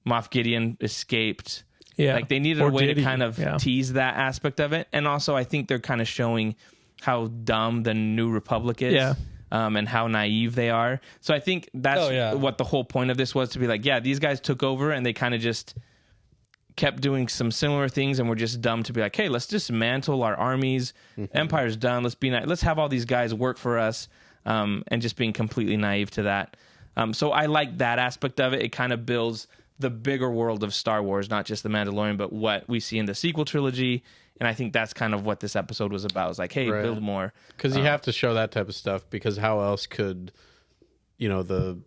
Moff Gideon escaped. Yeah. Like they needed a way to kind of tease that aspect of it. And also I think they're kind of showing how dumb the New Republic is. Yeah. And how naive they are. So I think that's what the whole point of this was, to be like, these guys took over and they kind of just kept doing some similar things and we're just dumb to be like, hey, let's dismantle our armies. Mm-hmm. Empire's done. Let's have all these guys work for us, and just being completely naive to that. So I like that aspect of it. It kind of builds the bigger world of Star Wars, not just the Mandalorian, but what we see in the sequel trilogy. And I think that's kind of what this episode was about. It's like, hey, build more. Because you have to show that type of stuff, because how else could, the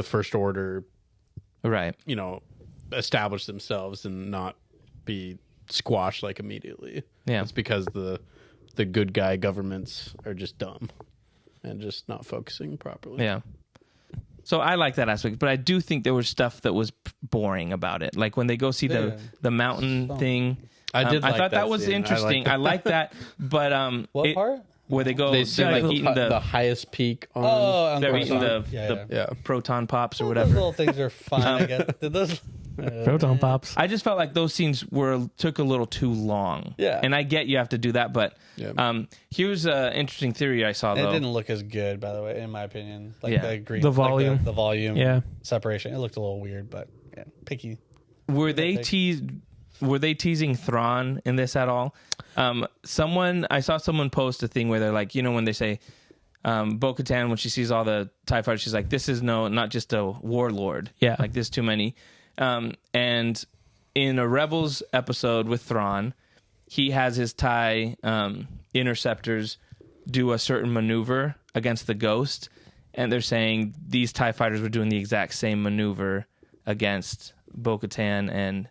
First Order, establish themselves and not be squashed like immediately. Yeah. It's because the good guy governments are just dumb and just not focusing properly. Yeah. So I like that aspect, but I do think there was stuff that was boring about it. Like when they go see the mountain thing. I thought that was interesting. I like that, but what part? Where they go, they're like eating the highest peak. They're eating the proton pops or whatever. Those little things are fun. I guess. Did those proton pops? I just felt like those scenes took a little too long. Yeah, and I get you have to do that, but here's an interesting theory I saw. Though it didn't look as good, by the way, in my opinion. Like the green, the volume, the volume, separation. It looked a little weird, but picky. Were they teasing Thrawn in this at all? I saw someone post a thing where they're like, when they say Bo-Katan, when she sees all the TIE fighters, she's like, this is not just a warlord. Yeah. Like, there's too many. And in a Rebels episode with Thrawn, he has his TIE interceptors do a certain maneuver against the Ghost. And they're saying these TIE fighters were doing the exact same maneuver against Bo-Katan and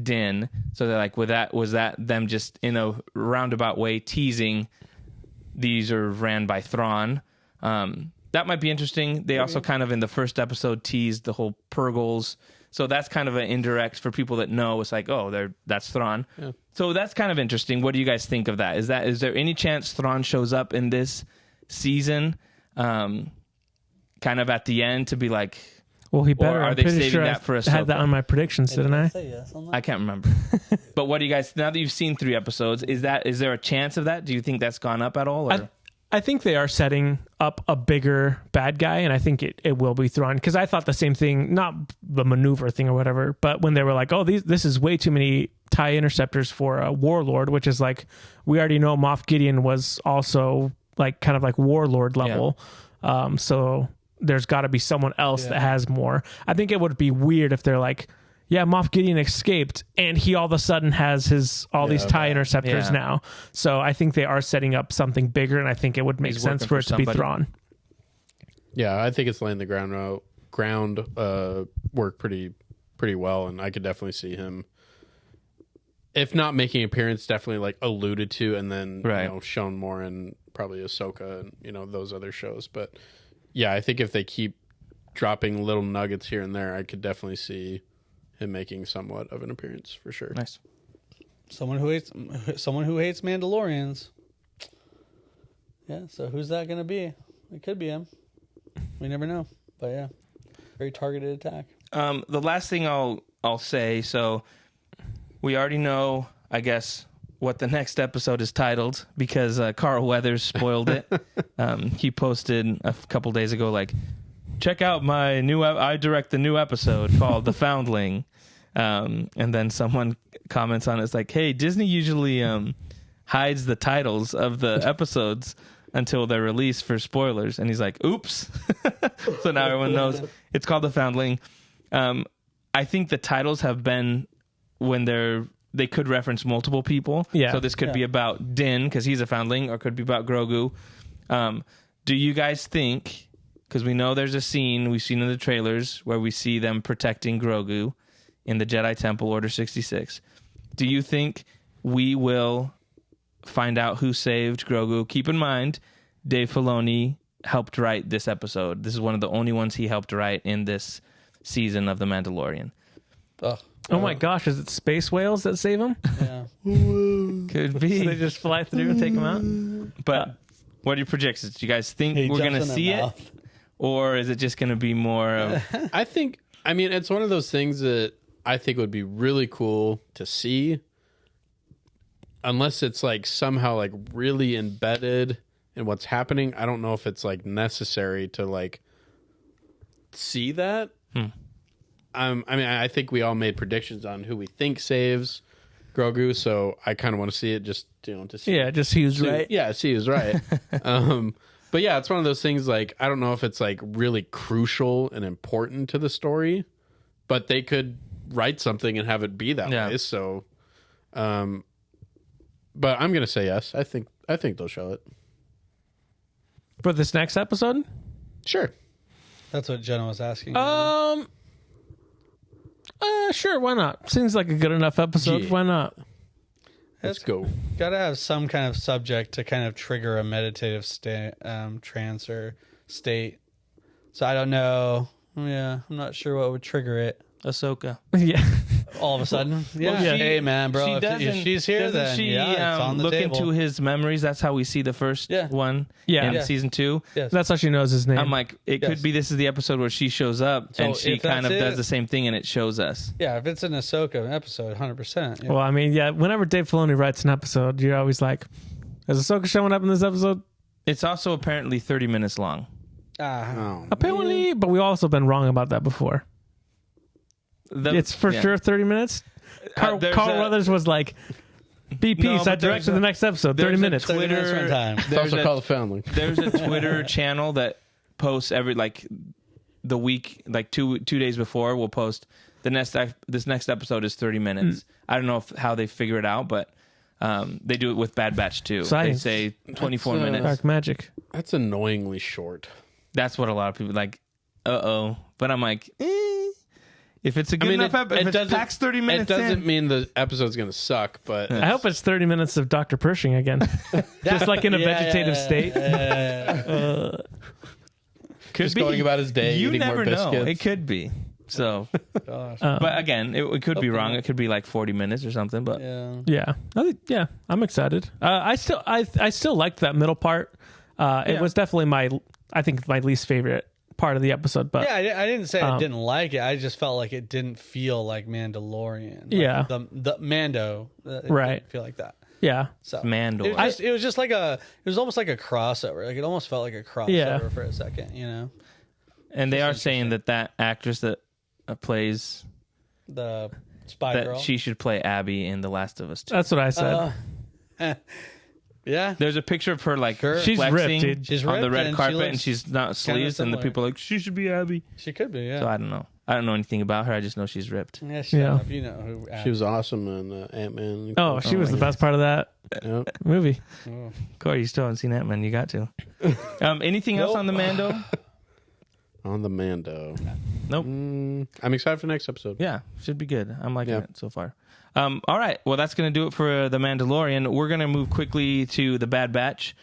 Din. So they're like, was that them just in a roundabout way teasing these are ran by Thrawn? That might be interesting. They also kind of in the first episode teased the whole Purgles. So that's kind of an indirect for people that know. It's like, that's Thrawn. Yeah. So that's kind of interesting. What do you guys think of that? Is there any chance Thrawn shows up in this season, kind of at the end to be like, well, he better. Or are they saving that for us? I had that on my predictions, didn't I? I can't remember. But what do you guys? Now that you've seen 3 episodes, is there a chance of that? Do you think that's gone up at all? Or? I think they are setting up a bigger bad guy, and I think it will be Thrawn, because I thought the same thing, not the maneuver thing or whatever, but when they were like, this is way too many TIE interceptors for a warlord, which is like, we already know Moff Gideon was also like kind of like warlord level. Yeah. So there's got to be someone else that has more. I think it would be weird if they're like, Moff Gideon escaped and he all of a sudden has these TIE interceptors now. So I think they are setting up something bigger, and I think it would make sense for it to be Thrawn. Yeah, I think it's laying the ground work pretty well, and I could definitely see him, if not making an appearance, definitely like alluded to and then shown more in probably Ahsoka and, you know, those other shows. But yeah, I think if they keep dropping little nuggets here and there, I could definitely see him making somewhat of an appearance for sure. Nice. Someone who hates Mandalorians. Yeah, so who's that going to be? It could be him. We never know. But yeah, very targeted attack. The last thing I'll say, so we already know, I guess, what the next episode is titled because Carl Weathers spoiled it. He posted a couple days ago, like, check out my I direct the new episode called The Foundling. And then someone comments on it, it's like, hey, Disney usually hides the titles of the episodes until they're released for spoilers. And he's like, oops. So now everyone knows it's called The Foundling. I think the titles have been when they could reference multiple people. Yeah. So this could be about Din because he's a foundling, or could be about Grogu. Do you guys think, because we know there's a scene we've seen in the trailers where we see them protecting Grogu in the Jedi Temple, Order 66. Do you think we will find out who saved Grogu? Keep in mind, Dave Filoni helped write this episode. This is one of the only ones he helped write in this season of The Mandalorian. Oh my gosh, is it space whales that save him? Yeah. Could be. So they just fly through and take him out? But what are your projections? Do you guys think we're going to see it? Or is it just going to be more of... I mean, it's one of those things that I think would be really cool to see, unless it's like somehow like really embedded in what's happening. I don't know if it's like necessary to like see that. I mean, I think we all made predictions on who we think saves Grogu, so I kind of want to see it just, you know, to see. Yeah, just he was right. Yeah, see who's right. But yeah, it's one of those things, like, I don't know if it's like really crucial and important to the story, but they could write something and have it be that way. So, but I'm gonna say yes. I think they'll show it For this next episode? Sure. That's what Jenna was asking. Sure, why not? Seems like a good enough episode. Yeah. Why not? Let's go. Got to have some kind of subject to kind of trigger a meditative trance or state. So I don't know. Yeah, I'm not sure what would trigger it. Ahsoka. Yeah. All of a sudden, Well, hey man, bro, if she's here, then she it's on the look table. into his memories? That's how we see the first one in season 2. Yes. That's how she knows his name. I'm like, it could be this is the episode where she shows up and she kind of does the same thing and it shows us. Yeah, if it's an Ahsoka episode, 100%. Yeah. Well, I mean, yeah, whenever Dave Filoni writes an episode, you're always like, is Ahsoka showing up in this episode? It's also apparently 30 minutes long. Apparently, but we've also been wrong about that before. It's for sure 30 minutes. Carl Weathers was like, be peace. I directed the next episode, 30 minutes. Twitter time. It's also called The Foundling. There's a Twitter channel that posts every, like, the week, like two days before, we'll post this next episode is 30 minutes. I don't know how they figure it out, but they do it with Bad Batch too. Science. They say 24 minutes. Dark magic. That's annoyingly short. That's what a lot of people like. But I'm like, if it's a good enough episode, if it packs 30 minutes, it doesn't mean the episode's gonna suck. But I hope it's 30 minutes of Dr. Pershing again, just like in a vegetative state. Could just be going about his day. You eating never more biscuits. know. It could be. So, but again, it could be wrong. It could be like 40 minutes or something. But I'm excited. I still liked that middle part. It was definitely my least favorite part of the episode. But I didn't say I didn't like it. I just felt like it didn't feel like Mandalorian. Like the Mando. It didn't feel like that. Yeah. So Mando. It was just like it was almost like a crossover. Like it almost felt like a crossover for a second, you know. And they are saying that actress that plays the spy girl, she should play Abby in The Last of Us 2. That's what I said. Yeah. There's a picture of her like she's ripped, dude. She's on the ripped red carpet and she's not sleeves and the people are like, she should be Abby. She could be, yeah. So I don't know. I don't know anything about her. I just know she's ripped. Yeah, shut up. You know who she was awesome in Ant-Man. Oh, she was the best part of that movie. Oh. Corey, you still haven't seen Ant-Man. You got to. Anything else on the Mando? On the Mando. Nope. I'm excited for the next episode. Yeah, should be good. I'm liking it so far. All right. Well, that's going to do it for The Mandalorian. We're going to move quickly to The Bad Batch.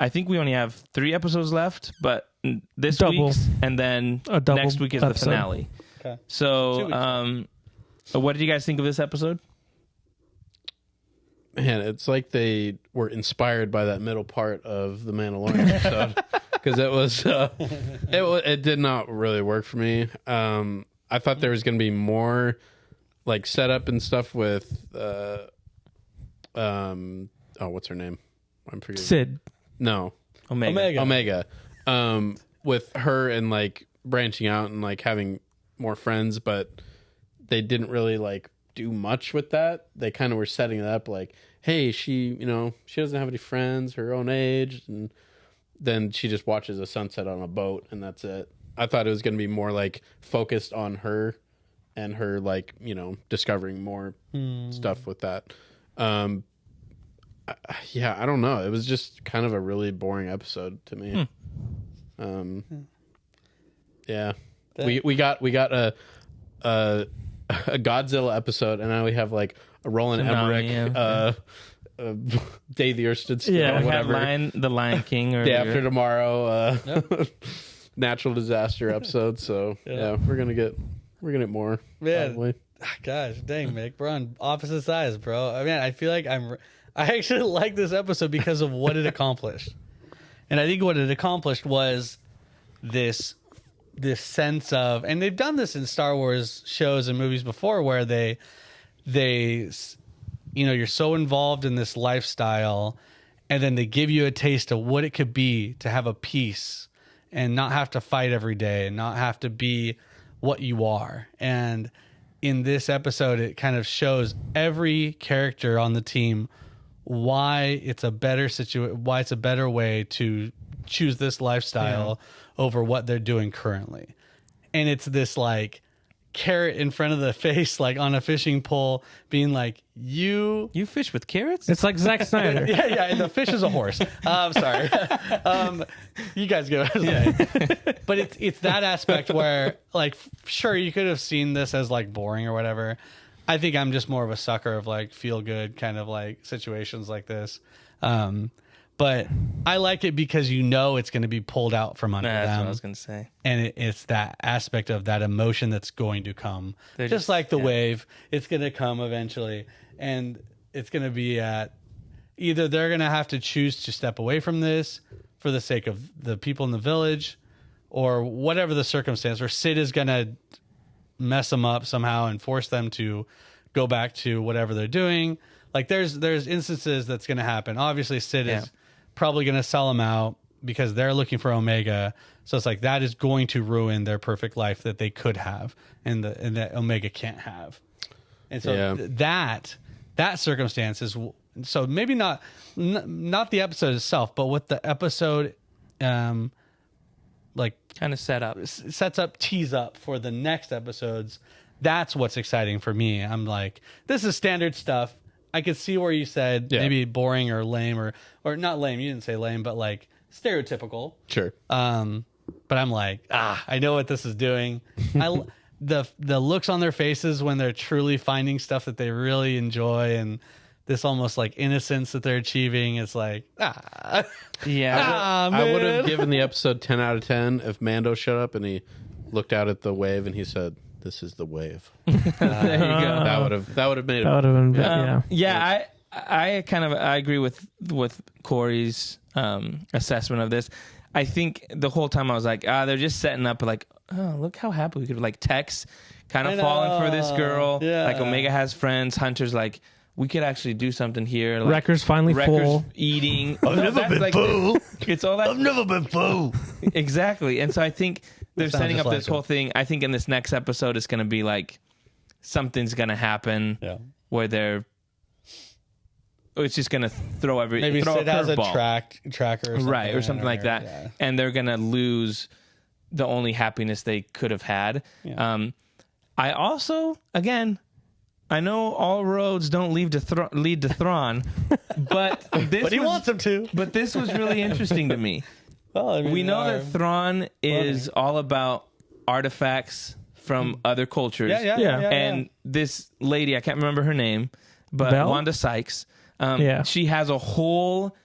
I think we only have 3 episodes left, but this Double. week's and then next week is the finale. Okay. So, what did you guys think of this episode? Man, it's like they were inspired by that middle part of the Mandalorian episode because it was it did not really work for me. I thought there was going to be more like setup and stuff with what's her name? I'm forgetting. Sid. No, Omega. With her and like branching out and like having more friends, but they didn't really like do much with that. They kind of were setting it up like, hey, she doesn't have any friends her own age, and then she just watches a sunset on a boat and that's it. I thought it was going to be more like focused on her and her like, discovering more stuff with that. Yeah, I don't know. It was just kind of a really boring episode to me. Yeah. We got a Godzilla episode, and now we have like a Roland Emmerich, Day the Earth Stood Still, whatever. The Lion King, or Day After Tomorrow, natural disaster episode. So yeah, we're gonna get more. Man, gosh, dang, Mick, we're on opposite sides, bro. I mean, I feel like I actually like this episode because of what it accomplished, and I think what it accomplished was this sense of, and they've done this in Star Wars shows and movies before, where they you're so involved in this lifestyle, and then they give you a taste of what it could be to have a peace and not have to fight every day and not have to be what you are. And in this episode, it kind of shows every character on the team why it's a better way to choose this lifestyle over what they're doing currently. And it's this like carrot in front of the face, like on a fishing pole, being like, you fish with carrots? It's like Zack Snyder. yeah, and the fish is a horse. I'm sorry. You guys go. But it's that aspect where, like, sure, you could have seen this as like boring or whatever. I think I'm just more of a sucker of like feel good kind of like situations like this. But I like it because it's going to be pulled out from under them. That's what I was going to say. And it's that aspect of that emotion that's going to come. Just like the wave, it's going to come eventually. And it's going to be at either they're going to have to choose to step away from this for the sake of the people in the village, or whatever the circumstance, or Sid is going to mess them up somehow and force them to go back to whatever they're doing. Like there's instances that's going to happen. Obviously, Sid is probably going to sell them out because they're looking for Omega. So it's like that is going to ruin their perfect life that they could have and that Omega can't have. And so that circumstance is, so maybe not the episode itself, but what the episode like kind of sets up, tease up for the next episodes. That's what's exciting for me. I'm like, this is standard stuff. I could see where you said maybe boring or lame or not lame. You didn't say lame, but like stereotypical. Sure. But I'm like, I know what this is doing. The looks on their faces when they're truly finding stuff that they really enjoy, and this almost like innocence that they're achieving. It's like, I would have given the episode 10 out of 10 if Mando showed up and he looked out at the wave and he said, "This is the wave." There you go. That would have made it. That would have been I agree with Corey's assessment of this. I think the whole time I was like, they're just setting up like, oh, look how happy we could, like, Tex kind of falling for this girl. Yeah. Like Omega has friends. Hunter's like, we could actually do something here. Like, Wrecker's finally full. Eating. I've never been full. It's all that. I've never been full. Exactly. And so I think they're setting up this whole thing. I think in this next episode, it's going to be like something's going to happen where it's just going to throw maybe throw Sid has a tracker or something, right, or something like that. Yeah. And they're going to lose the only happiness they could have had. Yeah. I also, again, I know all roads don't lead to Thrawn, but he wants them to. But this was really interesting to me. Well, I mean, we know that Thrawn is all about artifacts from other cultures. And this lady, I can't remember her name, but Wanda Sykes, she has a whole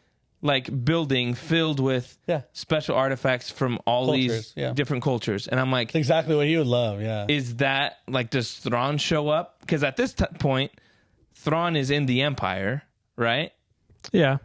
like building filled with special artifacts from all these different cultures. And I'm like, that's exactly what he would love. Yeah. Is that like, does Thrawn show up? Because at this point, Thrawn is in the Empire, right? Yeah.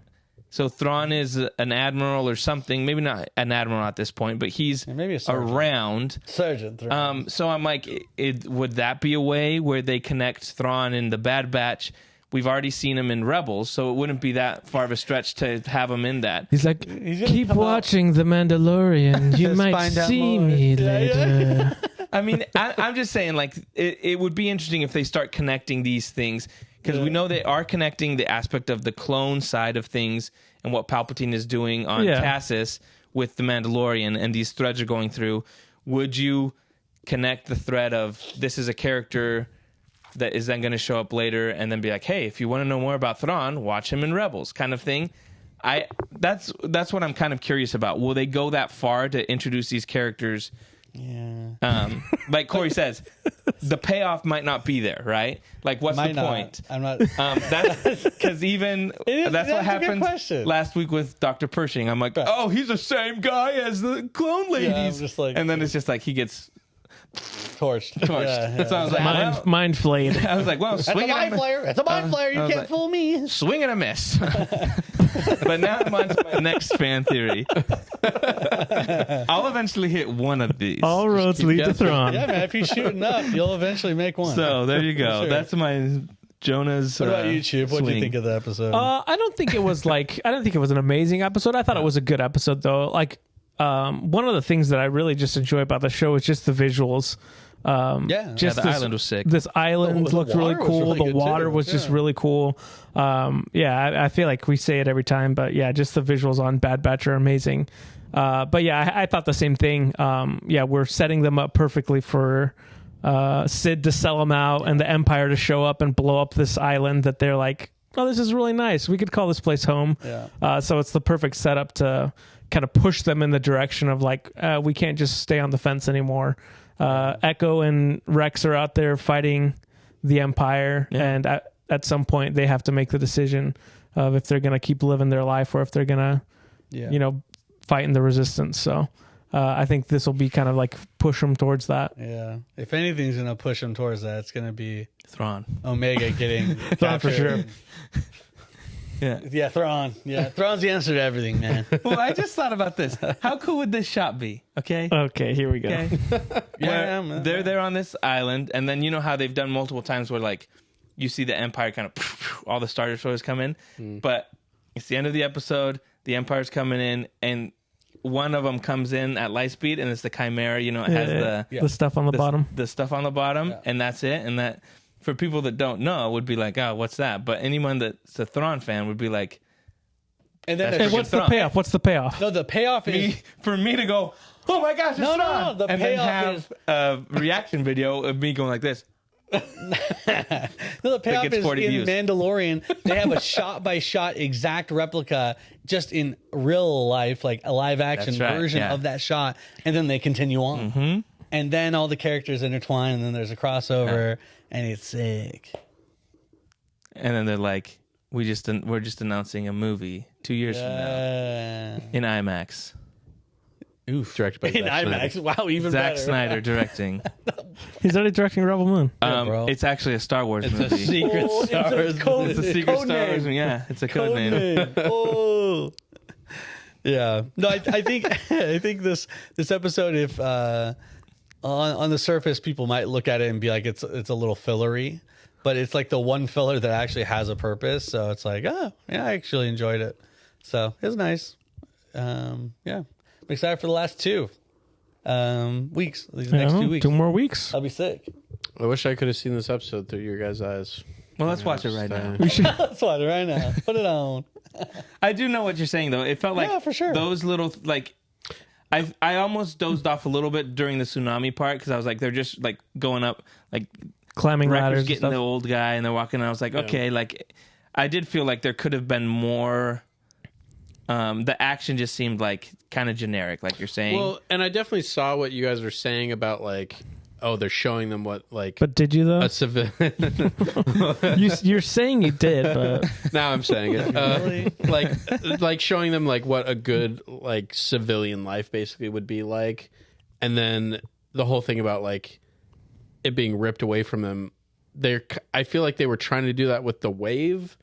So Thrawn is an admiral or something. Maybe not an admiral at this point, but he's maybe a sergeant. Around. Sergeant Thrawn. So I'm like, would that be a way where they connect Thrawn in the Bad Batch? We've already seen him in Rebels, so it wouldn't be that far of a stretch to have him in that. He's like, keep watching The Mandalorian. You might see me later. I mean, I'm just saying, like, it would be interesting if they start connecting these things, because we know they are connecting the aspect of the clone side of things and what Palpatine is doing on Cassis with The Mandalorian, and these threads are going through. Would you connect the thread of this is a character that is then going to show up later and then be like, hey, if you want to know more about Thrawn, watch him in Rebels kind of thing? That's what I'm kind of curious about. Will they go that far to introduce these characters? Yeah. Like Corey says, the payoff might not be there, right? Like, what's the point? I'm not. That's because that's what happened last week with Dr. Pershing. I'm like, oh, he's the same guy as the clone ladies. Yeah, I'm just like, and then it's just like he gets torched. Yeah. So I was like, mind flayed. I was like, well, swing and a mind flayer. It's a mind flayer. You can't fool me. Swing and a miss. But now I'm on to my next fan theory. I'll eventually hit one of these. All roads lead to Thrawn. Yeah, man. If he's shooting up, you'll eventually make one. So there you go. Sure. That's my Jonah's. What about you, Chip? What do you think of the episode? I don't think it was an amazing episode. I thought it was a good episode, though. Like, one of the things that I really just enjoy about the show is just the visuals. The island was sick. This island looked really cool. The water was just really cool. I feel like we say it every time, but yeah, just the visuals on Bad Batch are amazing. But yeah, I thought the same thing. We're setting them up perfectly for Sid to sell them out and the Empire to show up and blow up this island that they're like, oh, this is really nice. We could call this place home. Yeah. So it's the perfect setup to kind of push them in the direction of like, we can't just stay on the fence anymore. Echo and Rex are out there fighting the Empire, and at some point they have to make the decision of if they're going to keep living their life or if they're going to, fight in the Resistance. So I think this will be kind of like push them towards that. Yeah. If anything's going to push them towards that, it's going to be Thrawn. Omega getting Thrawn for sure. Yeah, Thrawn. Yeah, Thrawn's the answer to everything, man. Well, I just thought about this. How cool would this shot be? Okay, here we go. Okay. They're there on this island, and then you know how they've done multiple times where like you see the Empire kind of all the Star Destroyers come in, but it's the end of the episode. The Empire's coming in, and one of them comes in at light speed, and it's the Chimera. You know, it has the stuff on the bottom. The stuff on the bottom, and that's it. And that, for people that don't know, would be like, oh, what's that? But anyone that's a Thrawn fan would be like, and then what's the payoff? What's the payoff? No, the payoff is for me to go, oh my gosh, it's Thrawn. No, the and payoff is a reaction video of me going like this. No, the payoff is in views. Mandalorian. They have a shot-by-shot exact replica just in real life, like a live-action version of that shot, and then they continue on. Mm-hmm. And then all the characters intertwine, and then there's a crossover, and it's sick. And then they're like, we're just announcing a movie 2 years from now in IMAX. Oof. Directed by in IMAX. Wow, even Zack better. Snyder directing. He's already directing Rebel Moon. It's actually a Star Wars movie. It's a secret Star Wars movie. It's a secret Star Wars movie. Yeah, it's a code name. Oh. Yeah. No, I think this episode, if on the surface people might look at it and be like it's a little fillery, but it's like the one filler that actually has a purpose. So it's like, I actually enjoyed it. So it was nice. I'm excited for the last 2 weeks. These next 2 weeks. 2 more weeks. I'll be sick. I wish I could have seen this episode through your guys' eyes. Well, let's watch it right now. Let's watch it right now. Put it on. I do know what you're saying, though. It felt like for sure. Those little, like, I almost dozed off a little bit during the tsunami part because I was like, they're just like going up, like climbing ladders, getting the old guy, and they're walking. And I was like, okay, like I did feel like there could have been more. The action just seemed like kind of generic, like you're saying. Well, and I definitely saw what you guys were saying about like oh, they're showing them what like. But did you though? A civil. You're saying you did, but Now I'm saying it. Like showing them like what a good like civilian life basically would be like, and then the whole thing about like it being ripped away from them. I feel like they were trying to do that with the wave,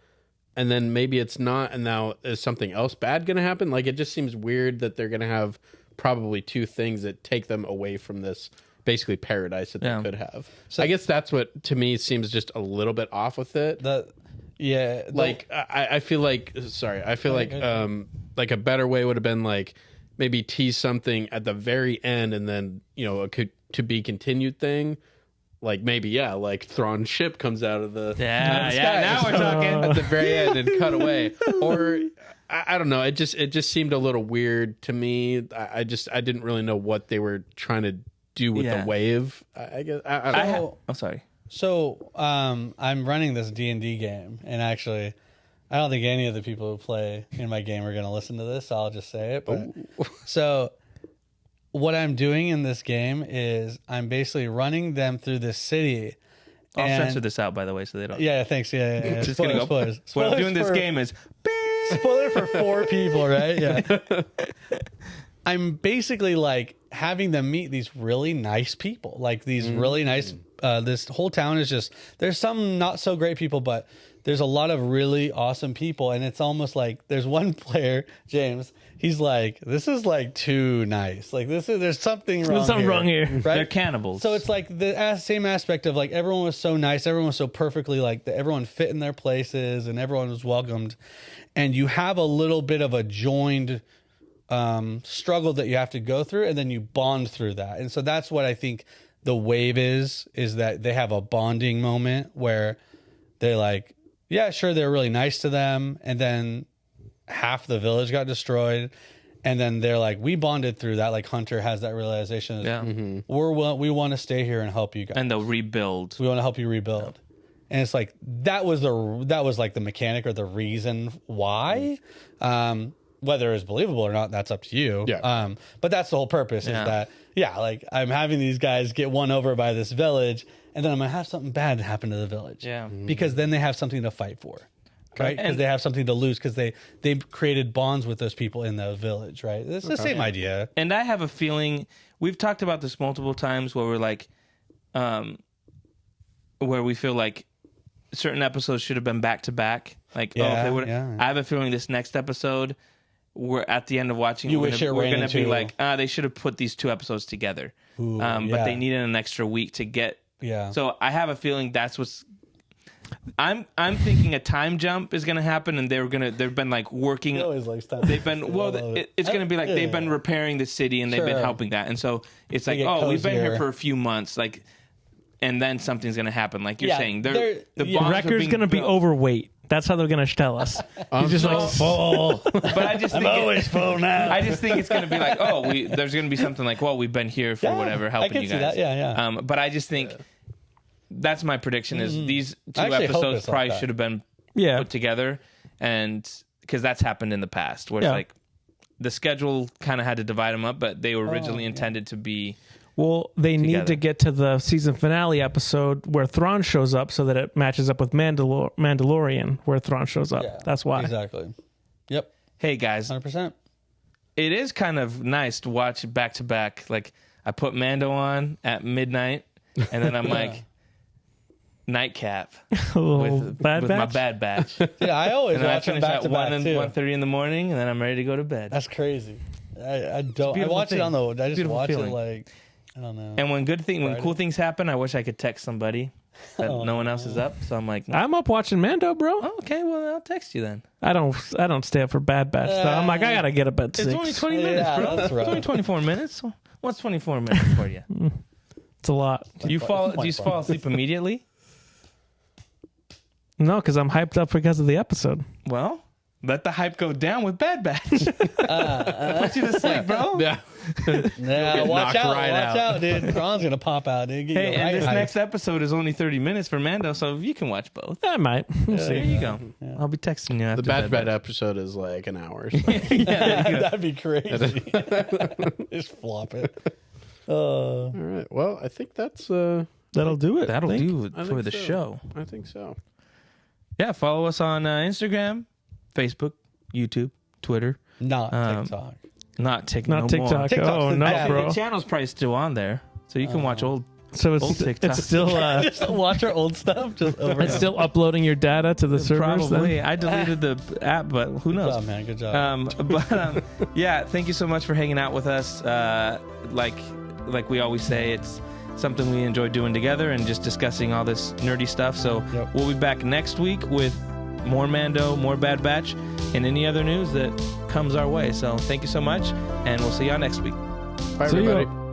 and then maybe it's not, and now is something else bad going to happen? Like, it just seems weird that they're going to have probably two things that take them away from this basically paradise that they could have. So I guess that's what to me seems just a little bit off with it. I feel like like a better way would have been like maybe tease something at the very end, and then a to be continued thing. Like maybe like Thrawn's ship comes out of the sky. Now we're talking at the very end and cut away, or I don't know. It just seemed a little weird to me. I didn't really know what they were trying to do with the wave. I guess I don't know. I'm sorry. So I'm running this D&D game, and actually, I don't think any of the people who play in my game are going to listen to this. So I'll just say it. But so. What I'm doing in this game is I'm basically running them through this city. I'll censor this out, by the way, so they don't. Yeah, thanks. Yeah. Just gonna go. Spoilers. What I'm doing this game is spoiler for 4 people, right? Yeah. I'm basically like having them meet these really nice people, like these really nice. This whole town is just there's some not so great people, but there's a lot of really awesome people, and it's almost like there's one player, James. He's like, this is like too nice. Like there's something wrong. There's something wrong here. Right? They're cannibals. So it's like the same aspect of like everyone was so nice, everyone was so perfectly like everyone fit in their places, and everyone was welcomed, and you have a little bit of a joined struggle that you have to go through, and then you bond through that, and so that's what I think the wave is that they have a bonding moment where they're like, yeah, sure, they're really nice to them, and then half the village got destroyed, and then they're like, we bonded through that. Like Hunter has that realization. We want to stay here and help you guys, and they'll rebuild. We want to help you rebuild, and it's like that was like the mechanic or the reason why. Whether it's believable or not, that's up to you. Yeah. But that's the whole purpose is that like I'm having these guys get won over by this village, and then I'm gonna have something bad happen to the village. Yeah. Because then they have something to fight for. Right, because they have something to lose because they created bonds with those people in the village, right? It's the same idea. And I have a feeling we've talked about this multiple times where we're like, where we feel like certain episodes should have been back to back. Like, if they would, I have a feeling this next episode, we're at the end of watching. We're going to be like, they should have put these 2 episodes together, but they needed an extra week to get. Yeah. So I have a feeling that's what's. I'm thinking a time jump is going to happen, and they've been like working. He always likes time. They've been it's going to be like they've been repairing the city, and they've been helping that, and so it's like we've been here for a few months, like, and then something's going to happen, like you're saying. The Wrecker's going to be overweight. That's how they're going to tell us. He's just like full. But I just think I'm always full now. I just think it's going to be like there's going to be something like we've been here for whatever helping you guys. Yeah. But I just think. That's my prediction is these 2 episodes probably should have been put together, and because that's happened in the past where it's like the schedule kind of had to divide them up, but they were originally intended to be they need to get to the season finale episode where Thrawn shows up so that it matches up with Mandalorian where Thrawn shows up. That's why. Exactly. Yep. Hey guys, 100%. It is kind of nice to watch back to back. Like I put Mando on at midnight, and then I'm like nightcap with my Bad Batch. Yeah, I always watch them back to back too. 1:30 in the morning, and then I'm ready to go to bed. That's crazy. I don't. I watch it on the. I just watch it like I don't know. And when cool things happen, I wish I could text somebody that no one else is up. So I'm like, I'm up watching Mando, bro. Oh, okay, well I'll text you then. I don't stay up for Bad Batch. So I'm like, I gotta get up at 6. It's only 20 minutes, bro. It's only 24 minutes. What's 24 minutes for you? It's a lot. Do you fall asleep immediately? No, because I'm hyped up because of the episode. Well, let the hype go down with Bad Batch. Put you to sleep, bro. Yeah, watch out, dude. Thrawn's gonna pop out, dude. And this next episode is only 30 minutes for Mando, so you can watch both. I might. We'll see. There you go. Yeah. I'll be texting you after the Bad Batch episode is like an hour. So. That'd be crazy. Just flop it. All right. Well, I think that's that'll do it. That'll do it for the show. I think so. Yeah, follow us on Instagram, Facebook, YouTube, Twitter. Not TikTok. Not TikTok. Oh no, bro. The channel's probably still on there, so you can watch old. So it's still just watch our old stuff. Just over. It's still uploading your data to the servers. Probably. I deleted the app, but who knows? Good job, man. Good job. Yeah, thank you so much for hanging out with us. Like we always say, it's something we enjoy doing together and just discussing all this nerdy stuff. So we'll be back next week with more Mando, more Bad Batch, and any other news that comes our way. So thank you so much, and we'll see y'all next week. Bye, everybody.